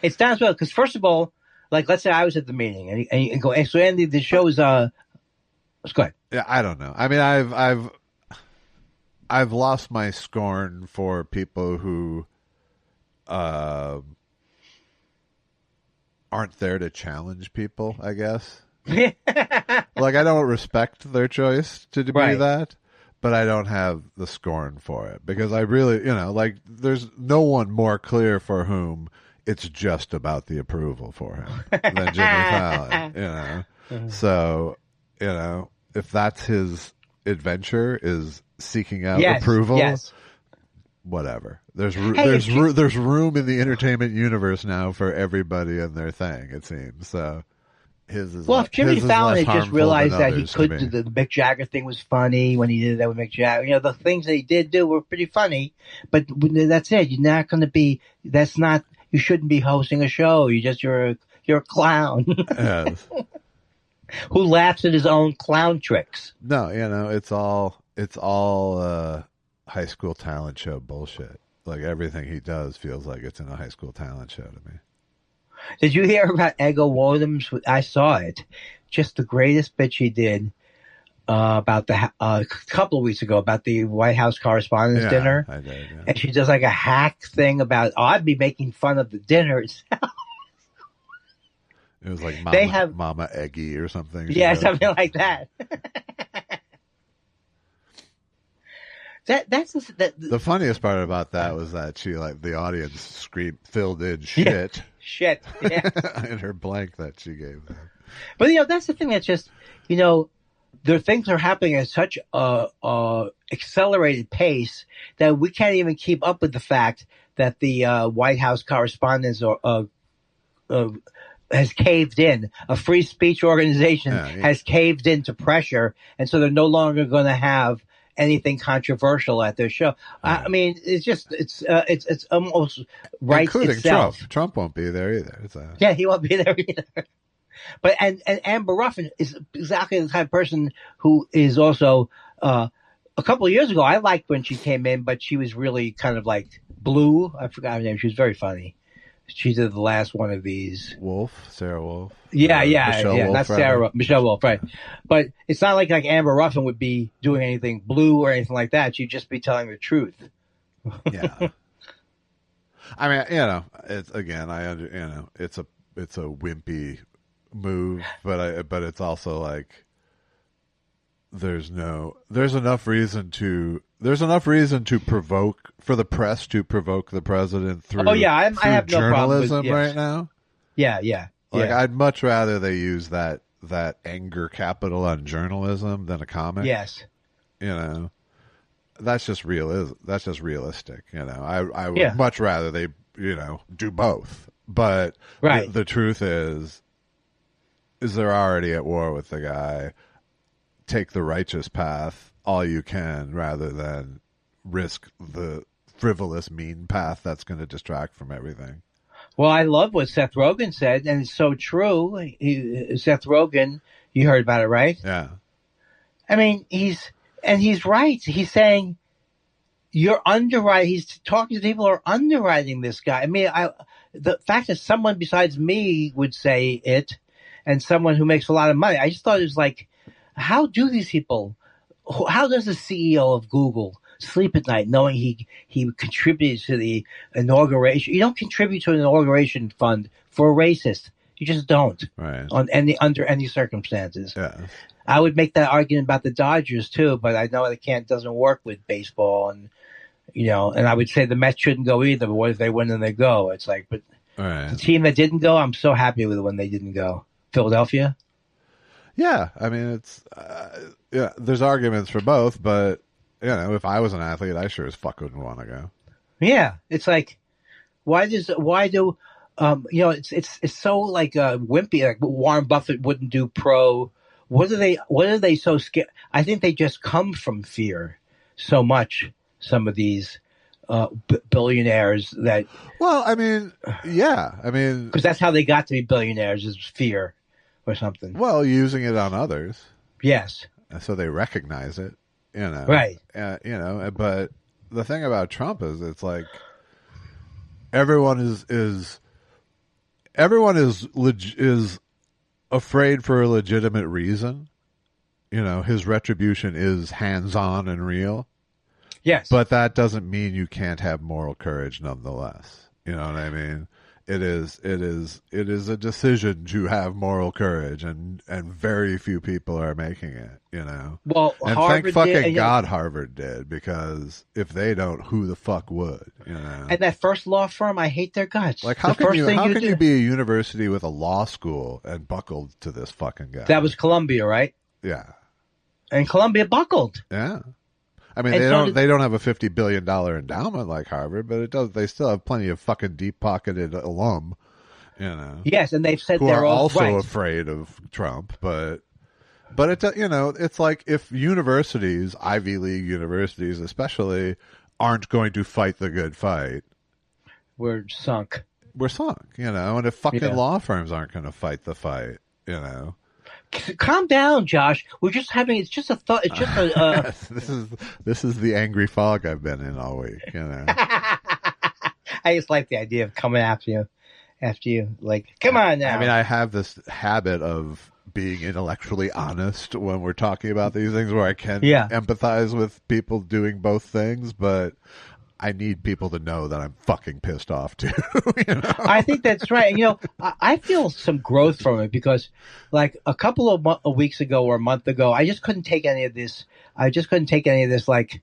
It's down as well, because first of all, like, let's say I was at the meeting and you go, so Andy, the show is, let's go ahead. Yeah, I don't know. I mean, I've lost my scorn for people who, aren't there to challenge people, I guess. Like, I don't respect their choice to be that, but I don't have the scorn for it because I really, you know, like, there's no one more clear for whom it's just about the approval for him than Jimmy Fallon, you know. So, you know, if that's his adventure is seeking out approval, whatever. There's room in the entertainment universe now for everybody and their thing, it seems. So if Jimmy Fallon had just realized that he could do the Mick Jagger thing was funny when he did that with Mick Jagger. You know, the things that he did do were pretty funny, but that's it. You're not going to be. That's not. You shouldn't be hosting a show. You're a clown. Yes. Who laughs at his own clown tricks? No, you know, it's all high school talent show bullshit. Like, everything he does feels like it's in a high school talent show to me. Did you hear about Ego Wadham's? I saw it. Just the greatest bitch he did about a couple of weeks ago about the White House Correspondents' Dinner. I did, yeah. And she does like a hack thing about, I'd be making fun of the dinner itself. It was like Mama Eggy or something. Yeah, something like that. The funniest part about that was that she, like, the audience filled in shit. Shit, yeah. in her blank that she gave them. But, you know, that's the thing that's just, you know, things are happening at such a accelerated pace that we can't even keep up with the fact that the White House Correspondents has caved in. A free speech organization has caved into pressure, and so they're no longer going to have anything controversial at their show. I mean, it's almost right itself. Trump won't be there either. Yeah, he won't be there either. But and Amber Ruffin is exactly the type of person who is also a couple of years ago I liked when she came in, but she was really kind of like blue. I forgot her name. She was very funny. She did the last one of these. Sarah Wolf. Yeah, not Sarah, Michelle Wolf, right? But it's not like Amber Ruffin would be doing anything blue or anything like that. She'd just be telling the truth. Yeah. I mean, you know, it's a wimpy move, but it's also like there's enough reason to provoke for the press to provoke the president through. Oh yeah, I have no journalism problem with, right now. Yeah. Like I'd much rather they use that anger capital on journalism than a comic. Yes. You know, that's just realistic. You know, I would much rather they, you know, do both. But the truth is they're already at war with the guy. Take the righteous path all you can rather than risk the frivolous, mean path that's going to distract from everything. Well, I love what Seth Rogen said, and it's so true. Seth Rogen, you heard about it, right? Yeah. I mean, he's right. He's saying you're underwriting. He's talking to people who are underwriting this guy. I mean, the fact that someone besides me would say it, and someone who makes a lot of money, I just thought it was like, how do these people? How does the CEO of Google sleep at night knowing he contributed to the inauguration? You don't contribute to an inauguration fund for a racist. You just don't. Right. Under any circumstances. Yeah. I would make that argument about the Dodgers too, but I know it doesn't work with baseball, and you know, and I would say the Mets shouldn't go either. But what if they win and they go? It's like, but the team that didn't go, I'm so happy with it when they didn't go. Philadelphia. Yeah, I mean, it's there's arguments for both, but you know, if I was an athlete, I sure as fuck wouldn't want to go. Yeah, it's like, why do you know, it's so like wimpy. Like Warren Buffett wouldn't do pro. What are they so scared? I think they just come from fear so much. Some of these billionaires that. Well, I mean, yeah, I mean, because that's how they got to be billionaires, is fear. Or something. Well, using it on others. Yes. So they recognize it, you know. Right. You know, but the thing about Trump is, it's like everyone is afraid for a legitimate reason. You know, his retribution is hands-on and real. Yes. But that doesn't mean you can't have moral courage nonetheless. You know what I mean? It is a decision to have moral courage, and very few people are making it, you know. Well, and Harvard thank fucking did, God Harvard did, because if they don't, who the fuck would, you know? And that first law firm, I hate their guts. Like, how can you be a university with a law school and buckled to this fucking guy? That was Columbia, right? Yeah. And Columbia buckled. Yeah. I mean, and they don't have a $50 billion endowment like Harvard, but they still have plenty of fucking deep pocketed alum, you know. Yes, and they've said who they're are also right. afraid of Trump, but it, you know, it's like if universities, Ivy League universities especially, aren't going to fight the good fight, we're sunk. We're sunk, you know. And if fucking law firms aren't going to fight the fight, you know. Calm down, Josh. We're just having. It's just a thought. It's just a. This is the angry fog I've been in all week. You know. I just like the idea of coming after you. Like, come on now. I mean, I have this habit of being intellectually honest when we're talking about these things, where I can empathize with people doing both things, but I need people to know that I'm fucking pissed off too. You know? I think that's right. You know, I feel some growth from it, because like a couple of weeks ago or a month ago, I just couldn't take any of this. Like,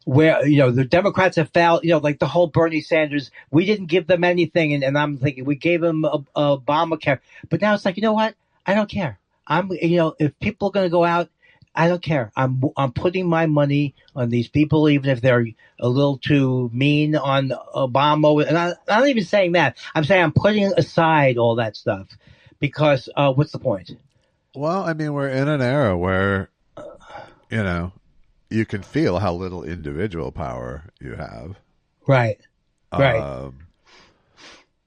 where, you know, the Democrats have failed, you know, like the whole Bernie Sanders, we didn't give them anything. And I'm thinking we gave them Obamacare. But now it's like, you know what? I don't care. You know, if people are going to go out, I don't care. I'm putting my money on these people, even if they're a little too mean on Obama. And I'm not even saying that. I'm saying I'm putting aside all that stuff, because what's the point? Well, I mean, we're in an era where, you know, you can feel how little individual power you have. Right. Right.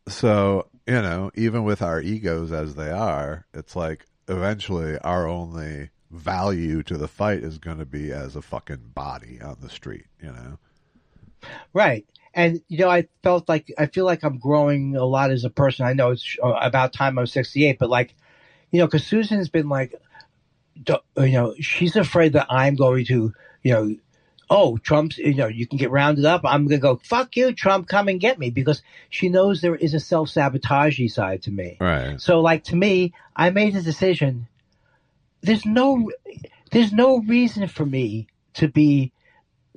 So, you know, even with our egos as they are, it's like eventually our only value to the fight is going to be as a fucking body on the street, you know? Right. And, you know, I feel like I'm growing a lot as a person. I know it's about time I'm 68, but like, you know, because Susan's been like, you know, she's afraid that I'm going to, you know, oh, Trump's, you know, you can get rounded up. I'm going to go, fuck you, Trump, come and get me, because she knows there is a self-sabotagey side to me. Right. So, like, to me, I made a decision. There's no there's no reason for me to be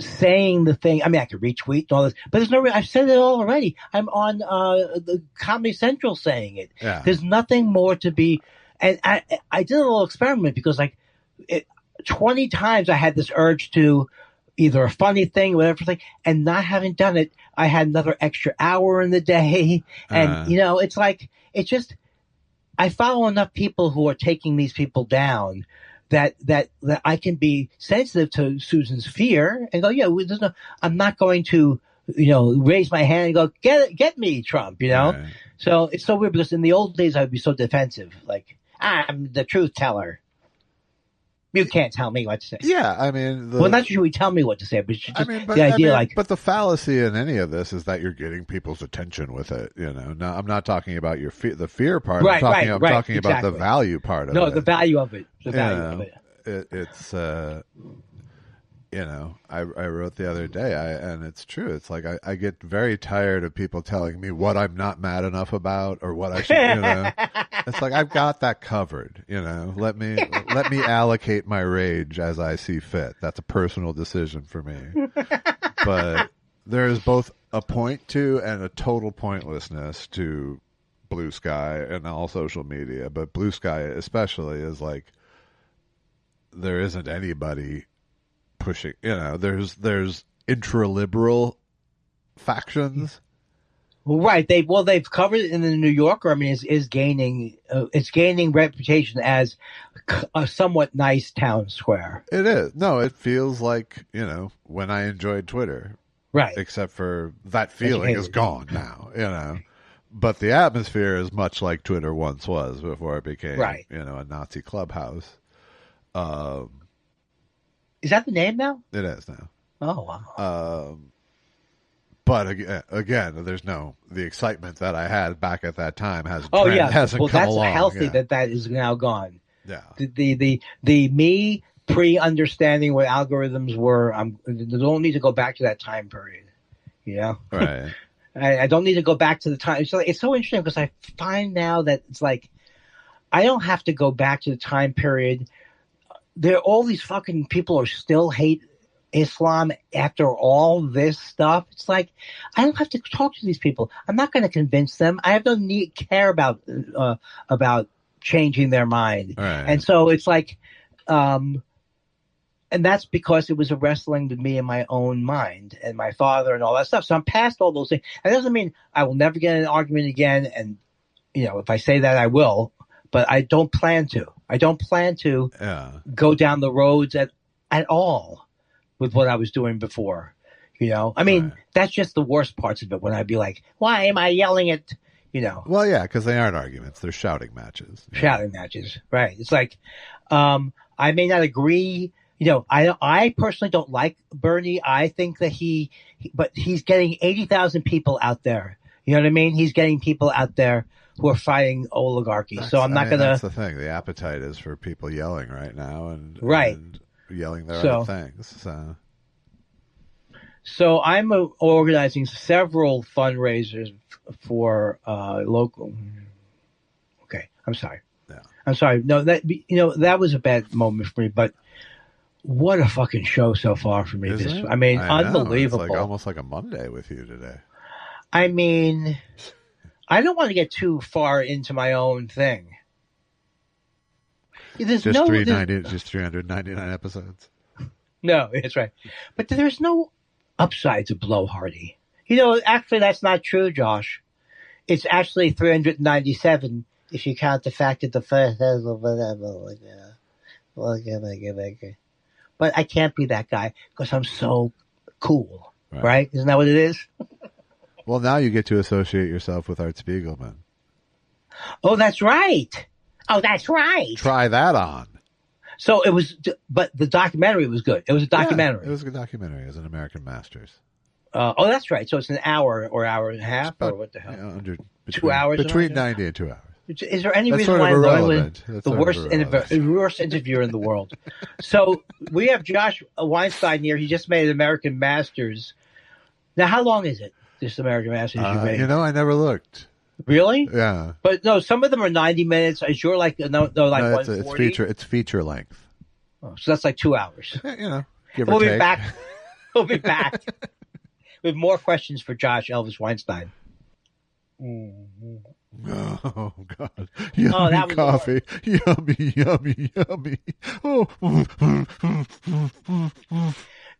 saying the thing. I mean, I could retweet and all this, but there's no reason. I've said it all already. I'm on the Comedy Central saying it. Yeah. There's nothing more to be. And I did a little experiment because 20 times I had this urge to either a funny thing, whatever thing, and not having done it, I had another extra hour in the day. And, it's like, it's just, I follow enough people who are taking these people down that I can be sensitive to Susan's fear and go, I'm not going to, raise my hand and go, get me, Trump, Right. So it's so weird because in the old days I would be so defensive, like, I'm the truth teller. You can't tell me what to say. Yeah, I mean... well, not usually tell me what to say, but just the idea, But the fallacy in any of this is that you're getting people's attention with it, Now, I'm not talking about the fear part. Right, I'm talking about the value part of it. No, the value of it. The value of it. It's... I wrote the other day, and it's true. It's like I get very tired of people telling me what I'm not mad enough about or what I should, It's like I've got that covered, Let me allocate my rage as I see fit. That's a personal decision for me. But there is both a point to and a total pointlessness to Blue Sky and all social media. But Blue Sky especially is like there isn't anybody pushing, there's intra-liberal factions. Well, right. They've covered it in the New Yorker. I mean, it's gaining reputation as a somewhat nice town square. It is. No, it feels like, when I enjoyed Twitter. Right. Except for that feeling is gone now, But the atmosphere is much like Twitter once was before it became, a Nazi clubhouse. Is that the name now? It is now. Oh, wow. But again, there's the excitement that I had back at that time hasn't well, come that's along. Healthy that is now gone. Yeah. The me pre-understanding what algorithms were, I don't need to go back to that time period. Right. I don't need to go back to the time. So it's so interesting because I find now that it's like, I don't have to go back to the time period. All these fucking people are still hate Islam after all this stuff. It's like, I don't have to talk to these people. I'm not going to convince them. I have no care about changing their mind. Right. And so it's like, and that's because it was a wrestling with me in my own mind and my father and all that stuff. So I'm past all those things. That doesn't mean I will never get in an argument again. And, if I say that, I will. But I don't plan to. I don't plan to go down the roads at all with what I was doing before. I mean, that's just the worst parts of it when I'd be like, why am I yelling at, Well, yeah, because they aren't arguments. They're shouting matches. Shouting matches, right. It's like, I may not agree. I personally don't like Bernie. I think that but he's getting 80,000 people out there. You know what I mean? He's getting people out there who are fighting oligarchy. So I'm not going to... That's the thing. The appetite is for people yelling right now and yelling their own things. So I'm organizing several fundraisers for local... Okay, I'm sorry. Yeah. I'm sorry. No, that was a bad moment for me, but what a fucking show so far for me. I mean, unbelievable. It's like almost like a Monday with you today. I mean... I don't want to get too far into my own thing. Just 399 episodes. No, that's right. But there's no upside to blowhardy. Actually, that's not true, Josh. It's actually 397 if you count the fact that the first But I can't be that guy because I'm so cool, right? Isn't that what it is? Well, now you get to associate yourself with Art Spiegelman. Oh, that's right. Try that on. So it was, but the documentary was good. It was a documentary. Yeah, it was a good documentary. It was an American Masters. That's right. So it's an hour or hour and a half, or what the hell? Between 2 hours? Between 90 and 2 hours. Is there any That's reason sort why of I'm irrelevant. the worst interviewer in the world? So we have Josh Weinstein here. He just made an American Masters. Now, how long is it? This American Masters you made? I never looked. Really? Yeah. But no, some of them are 90 minutes. Is your like 140? It's feature length. Oh, so that's like 2 hours. Give or take. Be back. We'll be back with more questions for Josh Elvis Weinstein. Oh God! Yummy coffee, yummy. Oh.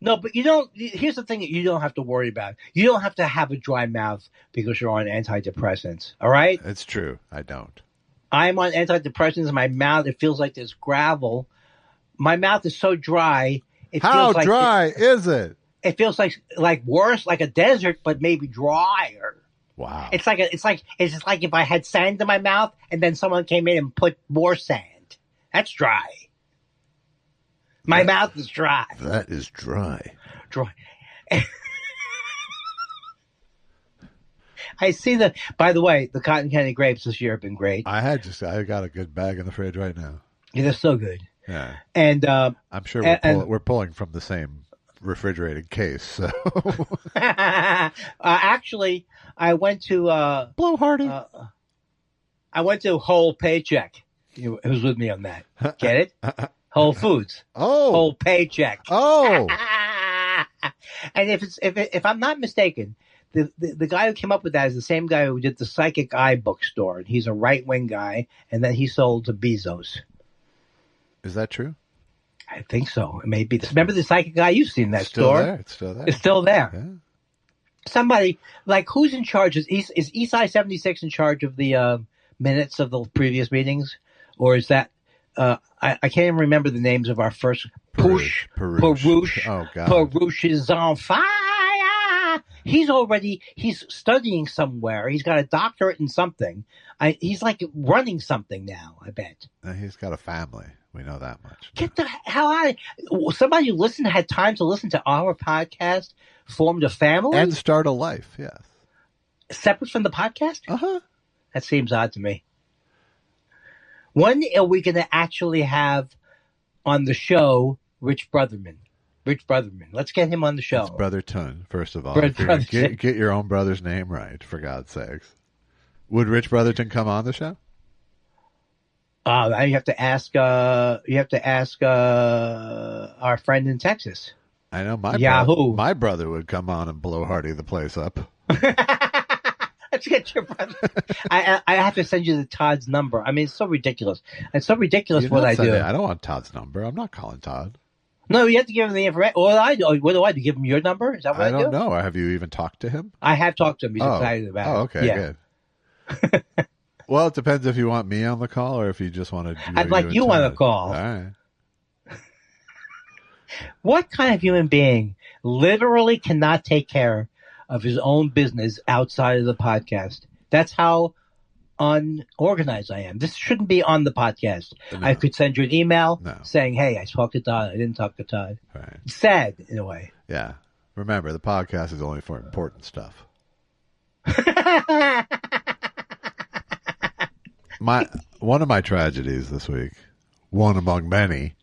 No, but you don't. Here's the thing that you don't have to worry about. You don't have to have a dry mouth because you're on antidepressants. All right? It's true. I don't. I'm on antidepressants. My mouth, it feels like there's gravel. My mouth is so dry. How dry is it? It feels like worse, like a desert, but maybe drier. Wow. It's just like if I had sand in my mouth and then someone came in and put more sand. That's dry. My mouth is dry. That is dry. Dry. I see by the way, the cotton candy grapes this year have been great. I got a good bag in the fridge right now. Yeah, they're so good. Yeah. And I'm sure we're pulling from the same refrigerated case. So actually, I went to Blowhardy. I went to Whole Paycheck. Who's with me on that? Get it? Whole Foods. Oh. Whole Paycheck. Oh. And if I'm not mistaken, the guy who came up with that is the same guy who did the Psychic Eye bookstore. He's a right-wing guy, and then he sold to Bezos. Is that true? I think so. It may be. Remember the Psychic Eye? You've seen that store. It's still there. It's still there. Yeah. Somebody, who's in charge? Is Eastside 76 in charge of the minutes of the previous meetings? Or is that, I can't even remember the names of our first. Perush. Oh, God. Perush is on fire. He's studying somewhere. He's got a doctorate in something. He's like running something now, I bet. He's got a family. We know that much. Get the hell out of somebody who had time to listen to our podcast, formed a family? And start a life, yes. Separate from the podcast? Uh-huh. That seems odd to me. When are we going to actually have on the show Rich Brotherman? Let's get him on the show. It's Brotherton, first of all. Get your own brother's name right, for God's sakes. Would Rich Brotherton come on the show? You have to ask. Our friend in Texas. I know my brother would come on and blow Hardy the place up. Let's get your brother. I have to send you Todd's number. I mean, it's so ridiculous. It's so ridiculous what I do. I don't want Todd's number. I'm not calling Todd. No, you have to give him the information. What do I do? Give him your number? Is that what I do? I don't know. Have you even talked to him? I have talked to him. He's excited about it. Oh, okay, good. Well, it depends if you want me on the call or if you just want to do I'd like you on the call. All right. What kind of human being literally cannot take care of his own business outside of the podcast? That's how unorganized I am. This shouldn't be on the podcast. No. I could send you an email saying, hey, I spoke to Todd. I didn't talk to Todd. Right. It's sad in a way. Yeah. Remember, the podcast is only for important stuff. One of my tragedies this week, one among many,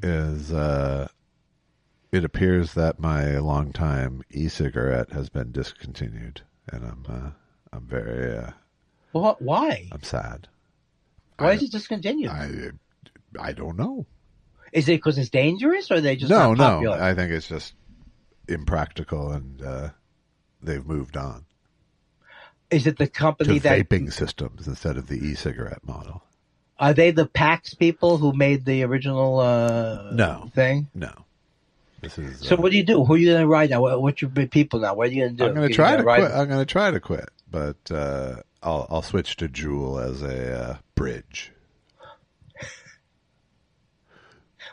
is it appears that my longtime e-cigarette has been discontinued, and I'm very why? I'm sad. Why is it discontinued? I don't know. Is it because it's dangerous, or are they just not popular? No. I think it's just impractical, and they've moved on. Is it the company to vaping systems instead of the e-cigarette model? Are they the PAX people who made the original thing? No. This is. So what do you do? Who are you going to ride now? What's your people now? What are you going to do? I'm going to try to quit. I'm going to try to quit, but I'll switch to Juul as a bridge.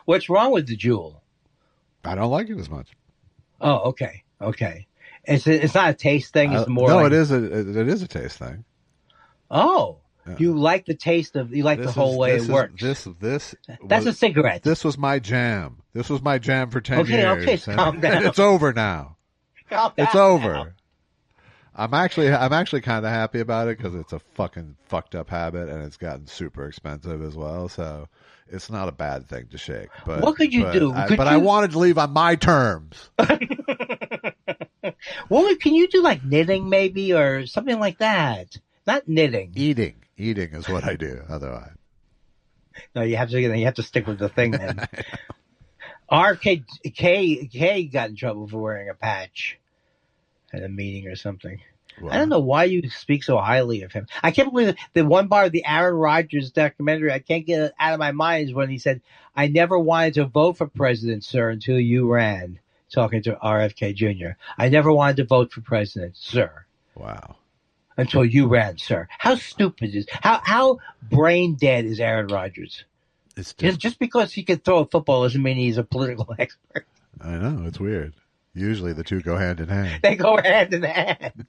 What's wrong with the Juul? I don't like it as much. Oh, okay. It's not a taste thing. It's more. No, it is a taste thing. Oh, yeah. You like the taste of the whole way it works. That's a cigarette. This was my jam. This was my jam for 10 years. Okay, calm down. It's over now. Calm down. It's over. Now. I'm actually kind of happy about it because it's a fucking fucked up habit and it's gotten super expensive as well. So it's not a bad thing to shake. But what could you do? I wanted to leave on my terms. Well, can you do like knitting maybe or something like that? Not knitting. Eating is what I do. Otherwise, No, you have to stick with the thing then. RFK got in trouble for wearing a patch at a meeting or something. Wow. I don't know why you speak so highly of him. I can't believe the one part of the Aaron Rodgers documentary I can't get it out of my mind is when he said, "I never wanted to vote for president, sir, until you ran." Talking to RFK Jr. "I never wanted to vote for president, sir." Wow. "Until you ran, sir." How stupid is how brain dead is Aaron Rodgers? It's just because he can throw a football doesn't mean he's a political expert. I know, it's weird. Usually the two go hand in hand. They go hand in hand.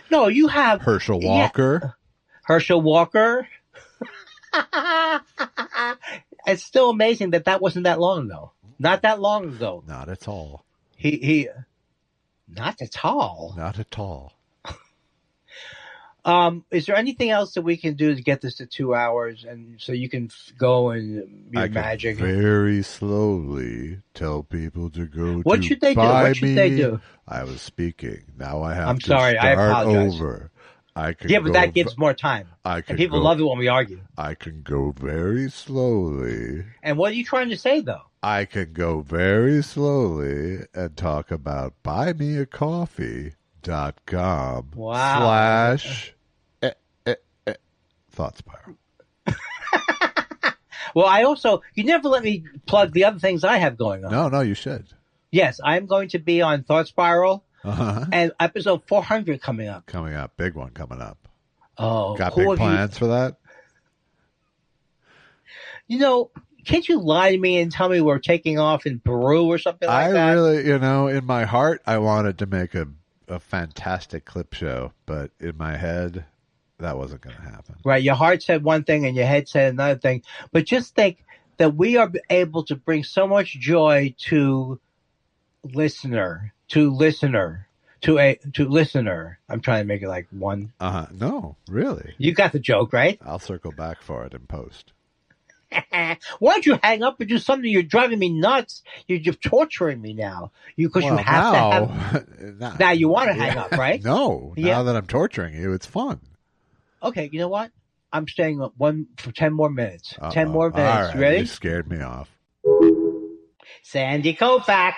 No, you have Herschel Walker. Yeah. Herschel Walker. It's still amazing that wasn't that long ago. Not that long ago. Not at all. He not at all. Not at all. Is there anything else that we can do to get this to 2 hours, and so you can go and be magic? Very slowly tell people to go. What should they do? What should they do? I was speaking. Now I have. I'm sorry. I apologize. Over. But that gives more time. And people love it when we argue. I can go very slowly. And what are you trying to say, though? I can go very slowly and talk about buymeacoffee.com wow. /thought spiral. Well, you never let me plug the other things I have going on. No, you should. Yes, I'm going to be on Thought Spiral and episode 400 coming up. Big one coming up. Oh, got big plans for that? Can't you lie to me and tell me we're taking off in Peru or something like that? I really, in my heart, I wanted to make a fantastic clip show, but in my head, that wasn't going to happen. Right. Your heart said one thing and your head said another thing. But just think that we are able to bring so much joy to listener. I'm trying to make it like one. No, really. You got the joke, right? I'll circle back for it in post. Why don't you hang up and do something? You're driving me nuts. You're just torturing me now. You have to have. Now you want to hang up, right? No. Yeah. Now that I'm torturing you, it's fun. Okay, you know what? I'm staying on for 10 more minutes. 10 more minutes. All right, You ready? You scared me off. Sandy Koufax.